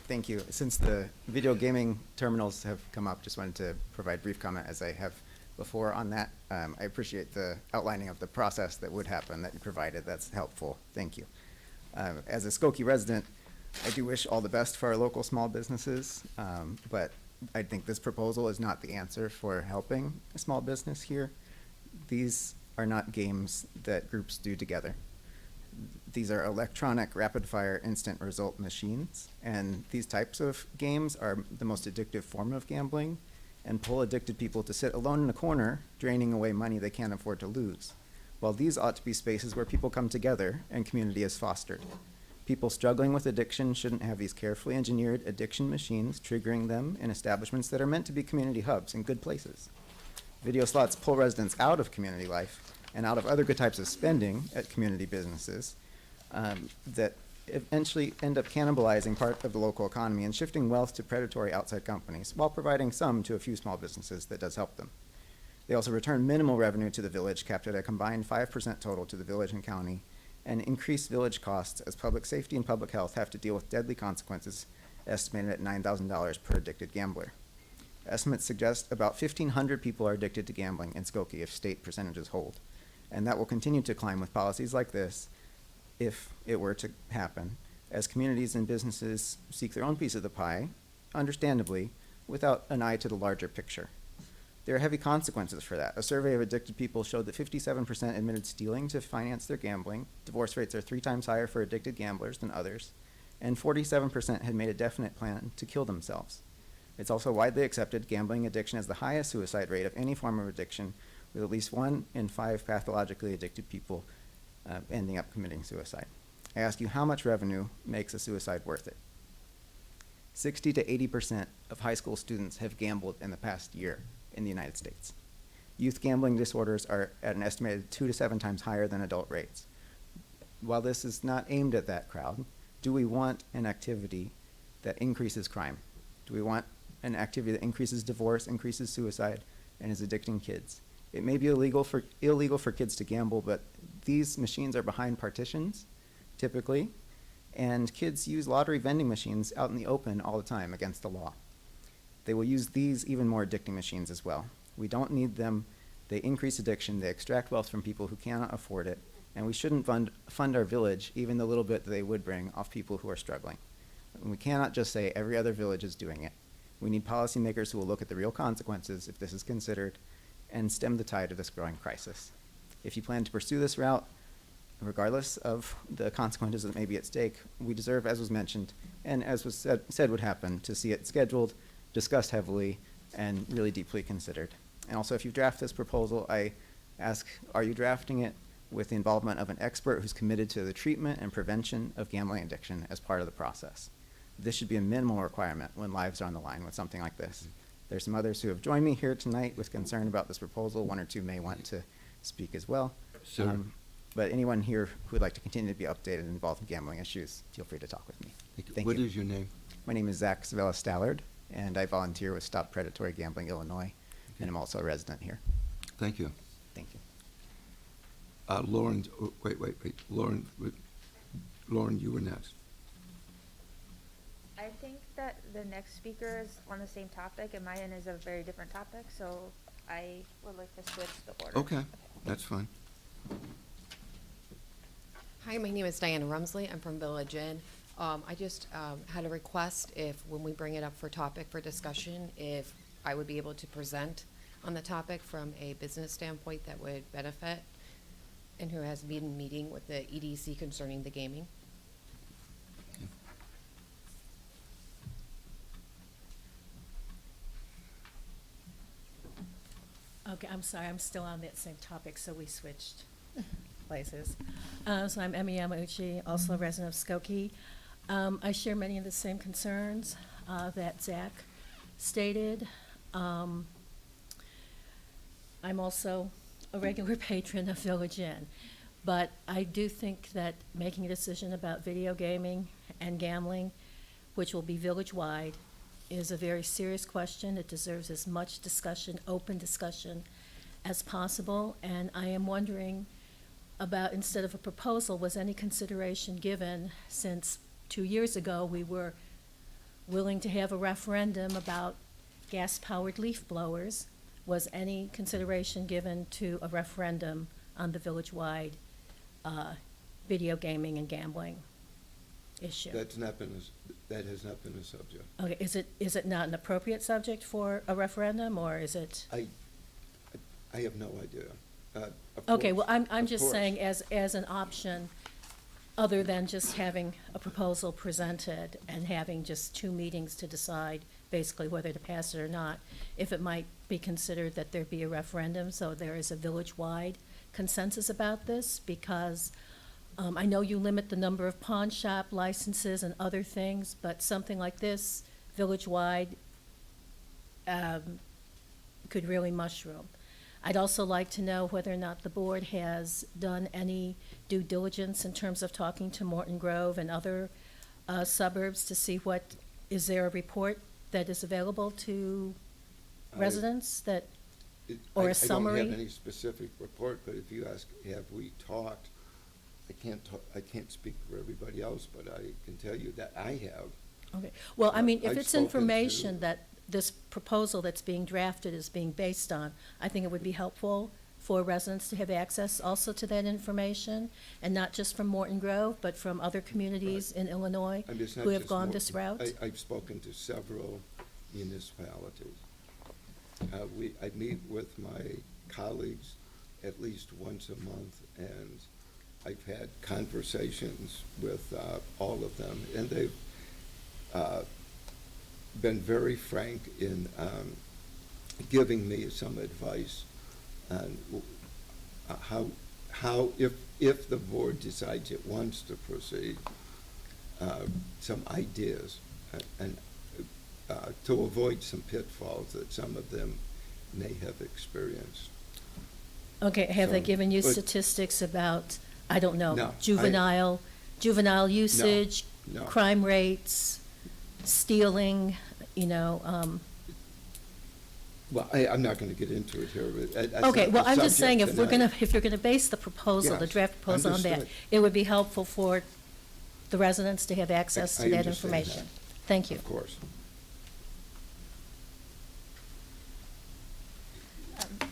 Speaker 19: Thank you. Since the video gaming terminals have come up, just wanted to provide brief comment as I have before on that. I appreciate the outlining of the process that would happen that you provided. That's helpful. Thank you. As a Skokie resident, I do wish all the best for our local small businesses, but I think this proposal is not the answer for helping a small business here. These are not games that groups do together. These are electronic rapid-fire instant result machines, and these types of games are the most addictive form of gambling and pull addicted people to sit alone in a corner, draining away money they can't afford to lose. While these ought to be spaces where people come together and community is fostered. People struggling with addiction shouldn't have these carefully engineered addiction machines triggering them in establishments that are meant to be community hubs and good places. Video slots pull residents out of community life and out of other good types of spending at community businesses that eventually end up cannibalizing part of the local economy and shifting wealth to predatory outside companies while providing some to a few small businesses that does help them. They also return minimal revenue to the village, capped at a combined 5% total to the village and county, and increase village costs as public safety and public health have to deal with deadly consequences estimated at $9,000 per addicted gambler. Estimates suggest about 1,500 people are addicted to gambling in Skokie if state percentages hold, and that will continue to climb with policies like this if it were to happen, as communities and businesses seek their own piece of the pie, understandably, without an eye to the larger picture. There are heavy consequences for that. A survey of addicted people showed that 57% admitted stealing to finance their gambling, divorce rates are 3 times higher for addicted gamblers than others, and 47% had made a definite plan to kill themselves. It's also widely accepted gambling addiction has the highest suicide rate of any form of addiction, with at least 1 in 5 pathologically addicted people ending up committing suicide. I ask you, how much revenue makes a suicide worth it? 60 to 80% of high school students have gambled in the past year in the United States. Youth gambling disorders are at an estimated 2 to 7 times higher than adult rates. While this is not aimed at that crowd, do we want an activity that increases crime? Do we want an activity that increases divorce, increases suicide, and is addicting kids? It may be illegal for kids to gamble, but these machines are behind partitions, typically, and kids use lottery vending machines out in the open all the time against the law. They will use these even more addicting machines as well. We don't need them. They increase addiction. They extract wealth from people who cannot afford it. And we shouldn't fund our village, even the little bit that they would bring, off people who are struggling. And we cannot just say every other village is doing it. We need policymakers who will look at the real consequences if this is considered and stem the tide of this growing crisis. If you plan to pursue this route, regardless of the consequences that may be at stake, we deserve, as was mentioned, and as was said would happen, to see it scheduled, discussed heavily, and really deeply considered. And also, if you draft this proposal, I ask, are you drafting it with the involvement of an expert who's committed to the treatment and prevention of gambling addiction as part of the process? This should be a minimal requirement when lives are on the line with something like this. There's some others who have joined me here tonight with concern about this proposal. One or two may want to speak as well.
Speaker 1: Sure.
Speaker 19: But anyone here who would like to continue to be updated and involved in gambling issues, feel free to talk with me. Thank
Speaker 1: What
Speaker 19: you.
Speaker 1: is your name?
Speaker 19: My name is Zach Savella Stallard, and I volunteer with Stop Predatory Gambling Illinois, and I'm also a resident here.
Speaker 1: Thank you.
Speaker 19: Thank you.
Speaker 1: Lauren, oh, wait. Lauren, you were next.
Speaker 13: I think that the next speaker is on the same topic, and mine is a very different topic, so I would like to switch the order.
Speaker 1: Okay, that's fine.
Speaker 21: Hi, my name is Diana Rumsley. I'm from Village Inn. I just had a request if, when we bring it up for topic for discussion, if I would be able to present on the topic from a business standpoint that would benefit, and who has been meeting with the EDC concerning the gaming.
Speaker 17: Okay, I'm sorry, I'm still on that same topic, so we switched places. So I'm Emmy Yamauchi, also a resident of Skokie. I share many of the same concerns that Zach stated. I'm also a regular patron of Village Inn, but I do think that making a decision about video gaming and gambling, which will be village-wide, is a very serious question. It deserves as much discussion, open discussion, as possible. And I am wondering about, instead of a proposal, was any consideration given, since 2 years ago we were willing to have a referendum about gas-powered leaf blowers? Was any consideration given to a referendum on the village-wide video gaming and gambling issue?
Speaker 1: That has not been a subject.
Speaker 17: Okay, is it not an appropriate subject for a referendum, or is it?
Speaker 1: I have no idea.
Speaker 17: Okay, well, I'm
Speaker 1: of
Speaker 17: just
Speaker 1: course.
Speaker 17: saying as an option, other than just having a proposal presented and having just 2 meetings to decide basically whether to pass it or not, if it might be considered that there be a referendum, so there is a village-wide consensus about this, because I know you limit the number of pawn shop licenses and other things, but something like this, village-wide, could really mushroom. I'd also like to know whether or not the board has done any due diligence in terms of talking to Morton Grove and other suburbs to see is there a report that is available to residents or a summary?
Speaker 1: I don't have any specific report, but if you ask, have we talked, I can't speak for everybody else, but I can tell you that I have.
Speaker 17: Okay, well, I mean, if
Speaker 1: I've
Speaker 17: it's
Speaker 1: spoken
Speaker 17: information that this proposal that's being drafted is being based on, I think it would be helpful for residents to have access also to that information, and not just from Morton Grove, but from other communities in Illinois
Speaker 1: I mean, it's not
Speaker 17: who have
Speaker 1: just
Speaker 17: gone
Speaker 1: Morton.
Speaker 17: this route.
Speaker 1: I've spoken to several municipalities. I meet with my colleagues at least once a month, and I've had conversations with all of them, and they've been very frank in giving me some advice on how if the board decides it wants to proceed, some ideas, and to avoid some pitfalls that some of them may have experienced.
Speaker 17: Okay, have they
Speaker 1: So,
Speaker 17: given you
Speaker 1: but-
Speaker 17: statistics about, I don't know,
Speaker 1: No,
Speaker 17: juvenile usage,
Speaker 1: No.
Speaker 17: crime rates, stealing, you know,
Speaker 1: Well, I'm not going to get into it here, but. that's
Speaker 17: okay,
Speaker 1: not
Speaker 17: well,
Speaker 1: the
Speaker 17: I'm just saying,
Speaker 1: subject
Speaker 17: if we're gonna,
Speaker 1: tonight.
Speaker 17: if you're gonna base the proposal, the
Speaker 1: Yes,
Speaker 17: draft proposal on that,
Speaker 1: understood.
Speaker 17: it would be helpful for the residents to have access
Speaker 1: I
Speaker 17: to that
Speaker 1: understand that.
Speaker 17: information. Thank you.
Speaker 1: Of course.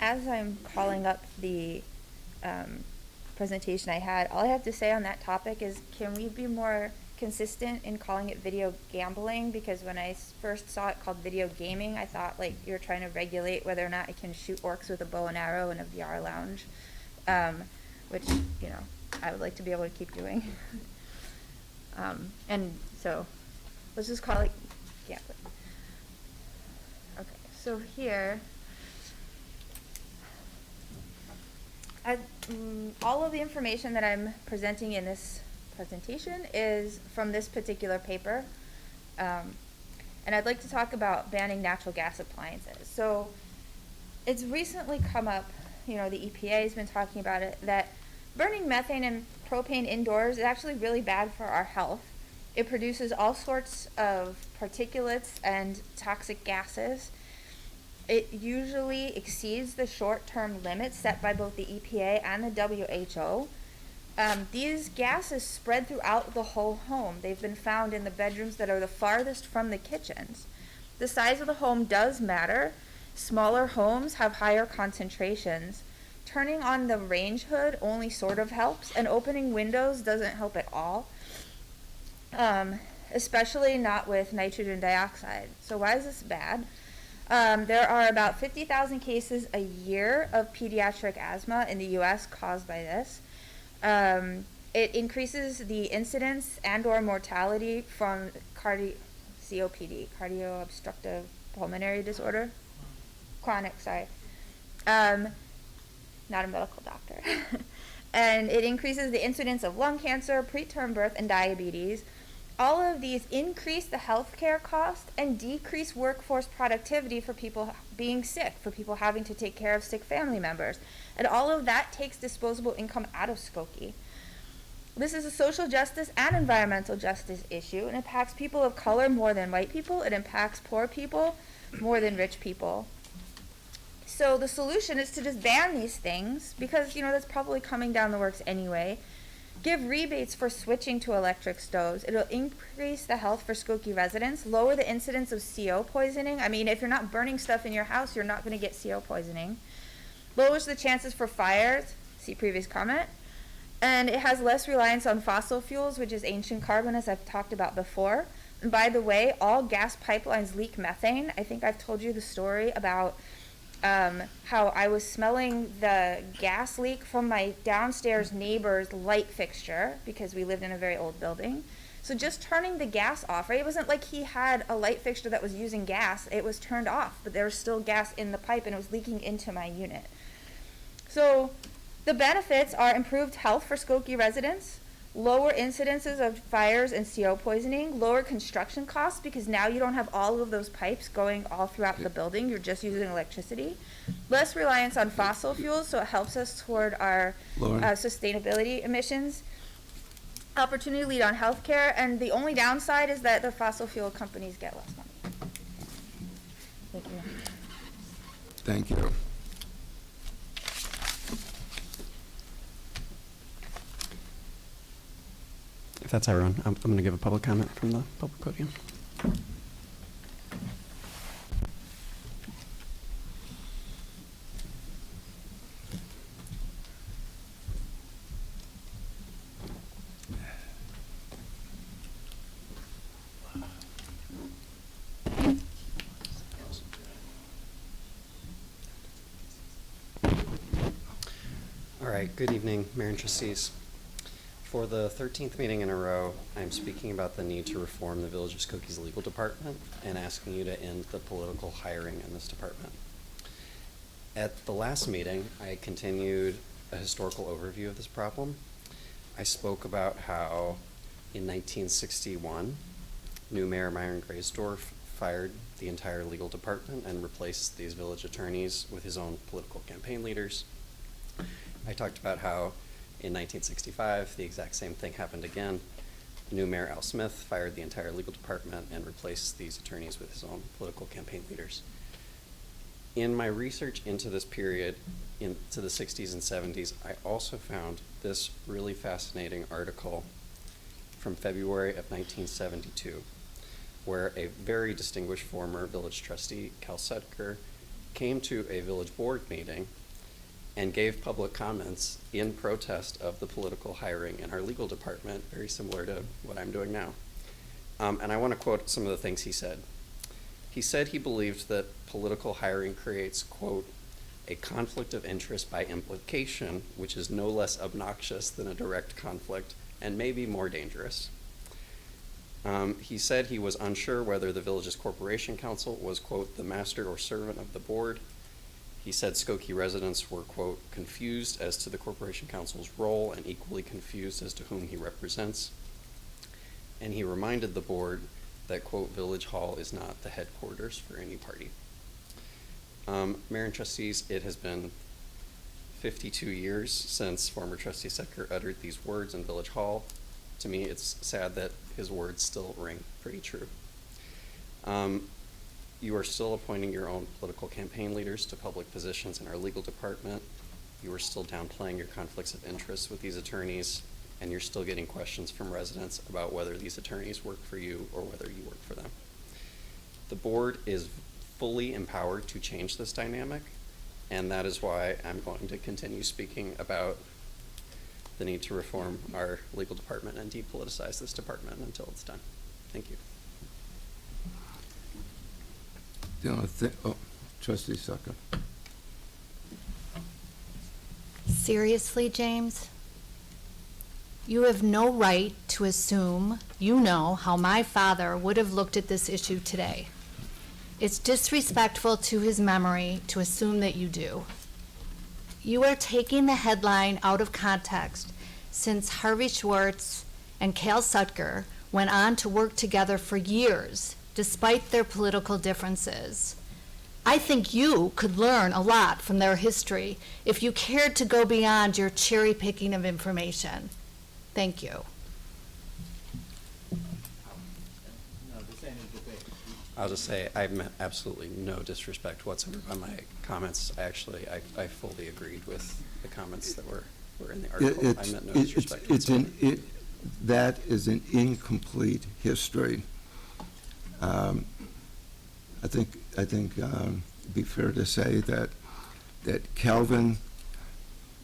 Speaker 13: As I'm calling up the presentation I had, all I have to say on that topic is, can we be more consistent in calling it video gambling? Because when I first saw it called video gaming, I thought like you're trying to regulate whether or not I can shoot orcs with a bow and arrow in a VR lounge, which, you know, I would like to be able to keep doing. And so let's just call it gambling. Okay, so here, all of the information that I'm presenting in this presentation is from this particular paper. And I'd like to talk about banning natural gas appliances. So it's recently come up, you know, the EPA has been talking about it, that burning methane and propane indoors is actually really bad for our health. It produces all sorts of particulates and toxic gases. It usually exceeds the short-term limits set by both the EPA and the WHO. These gases spread throughout the whole home. They've been found in the bedrooms that are the farthest from the kitchens. The size of the home does matter. Smaller homes have higher concentrations. Turning on the range hood only sort of helps, and opening windows doesn't help at all, especially not with nitrogen dioxide. So why is this bad? There are about 50,000 cases a year of pediatric asthma in the U.S. caused by this. It increases the incidence and or mortality from COPD, cardio obstructive pulmonary disorder. Chronic, sorry. Not a medical doctor. And it increases the incidence of lung cancer, preterm birth, and diabetes. All of these increase the healthcare cost and decrease workforce productivity for people being sick, for people having to take care of sick family members. And all of that takes disposable income out of Skokie. This is a social justice and environmental justice issue, and it impacts people of color more than white people. It impacts poor people more than rich people. So the solution is to just ban these things, because, you know, that's probably coming down the works anyway. Give rebates for switching to electric stoves. It'll increase the health for Skokie residents, lower the incidence of CO poisoning. I mean, if you're not burning stuff in your house, you're not going to get CO poisoning. Lowers the chances for fires, see previous comment. And it has less reliance on fossil fuels, which is ancient carbon, as I've talked about before. And by the way, all gas pipelines leak methane. I think I've told you the story about how I was smelling the gas leak from my downstairs neighbor's light fixture, because we lived in a very old building. So just turning the gas off, right? It wasn't like he had a light fixture that was using gas. It was turned off, but there was still gas in the pipe and it was leaking into my unit. So the benefits are improved health for Skokie residents, lower incidences of fires and CO poisoning, lower construction costs, because now you don't have all of those pipes going all throughout the building, you're just using electricity. Less reliance on fossil fuels, so it helps us toward our sustainability emissions. Opportunity to lead on healthcare, and the only downside is that the fossil fuel companies get less money. Thank you.
Speaker 1: Thank you.
Speaker 8: If that's everyone, I'm going to give a public comment from the public podium. All right, good evening, Mayor and Trustees. For the 13th meeting in a row, I'm speaking about the need to reform the Village of Skokie's legal department and asking you to end the political hiring in this department. At the last meeting, I continued a historical overview of this problem. I spoke about how in 1961, new Mayor Myron Graysdorf fired the entire legal department and replaced these village attorneys with his own political campaign leaders. I talked about how in 1965, the exact same thing happened again, New Mayor Al Smith fired the entire legal department and replaced these attorneys with his own political campaign leaders. In my research into this period, into the 60s and 70s, I also found this really fascinating article from February of 1972, where a very distinguished former village trustee, Cal Sutker, came to a village board meeting and gave public comments in protest of the political hiring in our legal department, very similar to what I'm doing now. And I want to quote some of the things he said. He said he believed that political hiring creates, quote, a conflict of interest by implication, which is no less obnoxious than a direct conflict and maybe more dangerous. He said he was unsure whether the village's corporation council was, quote, the master or servant of the board. He said Skokie residents were, quote, confused as to the corporation council's role and equally confused as to whom he represents. And he reminded the board that, quote, Village Hall is not the headquarters for any party. Mayor and trustees, it has been 52 years since former trustee Sutker uttered these words in Village Hall. To me, it's sad that his words still ring pretty true. You are still appointing your own political campaign leaders to public positions in our legal department. You are still downplaying your conflicts of interest with these attorneys, and you're still getting questions from residents about whether these attorneys work for you or whether you work for them. The board is fully empowered to change this dynamic, and that is why I'm going to continue speaking about the need to reform our legal department and depoliticize this department until it's done. Thank you.
Speaker 1: Trustee Sutker.
Speaker 15: Seriously, James? You have no right to assume you know how my father would have looked at this issue today. It's disrespectful to his memory to assume that you do. You are taking the headline out of context, since Harvey Schwartz and Cal Sutker went on to work together for years, despite their political differences. I think you could learn a lot from their history if you cared to go beyond your cherry picking of information. Thank you.
Speaker 8: I'll just say I meant absolutely no disrespect whatsoever by my comments. Actually, I fully agreed with the comments that were in the article. I meant no disrespect whatsoever.
Speaker 1: That is an incomplete history. I think it'd be fair to say that Calvin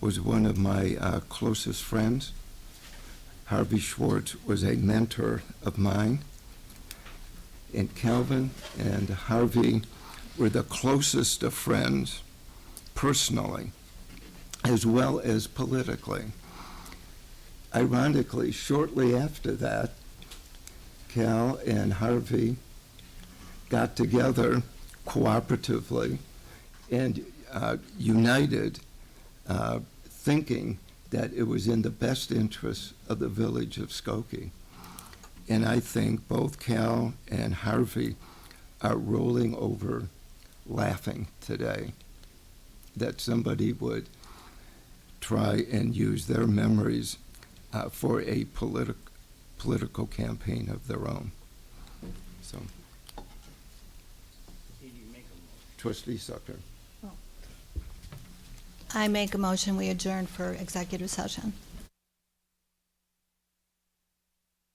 Speaker 1: was one of my closest friends. Harvey Schwartz was a mentor of mine. And Calvin and Harvey were the closest of friends personally, as well as politically. Ironically, shortly after that, Cal and Harvey got together cooperatively and united, thinking that it was in the best interest of the village of Skokie. And I think both Cal and Harvey are rolling over laughing today that somebody would try and use their memories for a political campaign of their own. So, Trustee Sutker.
Speaker 15: I make a motion we adjourn for executive session.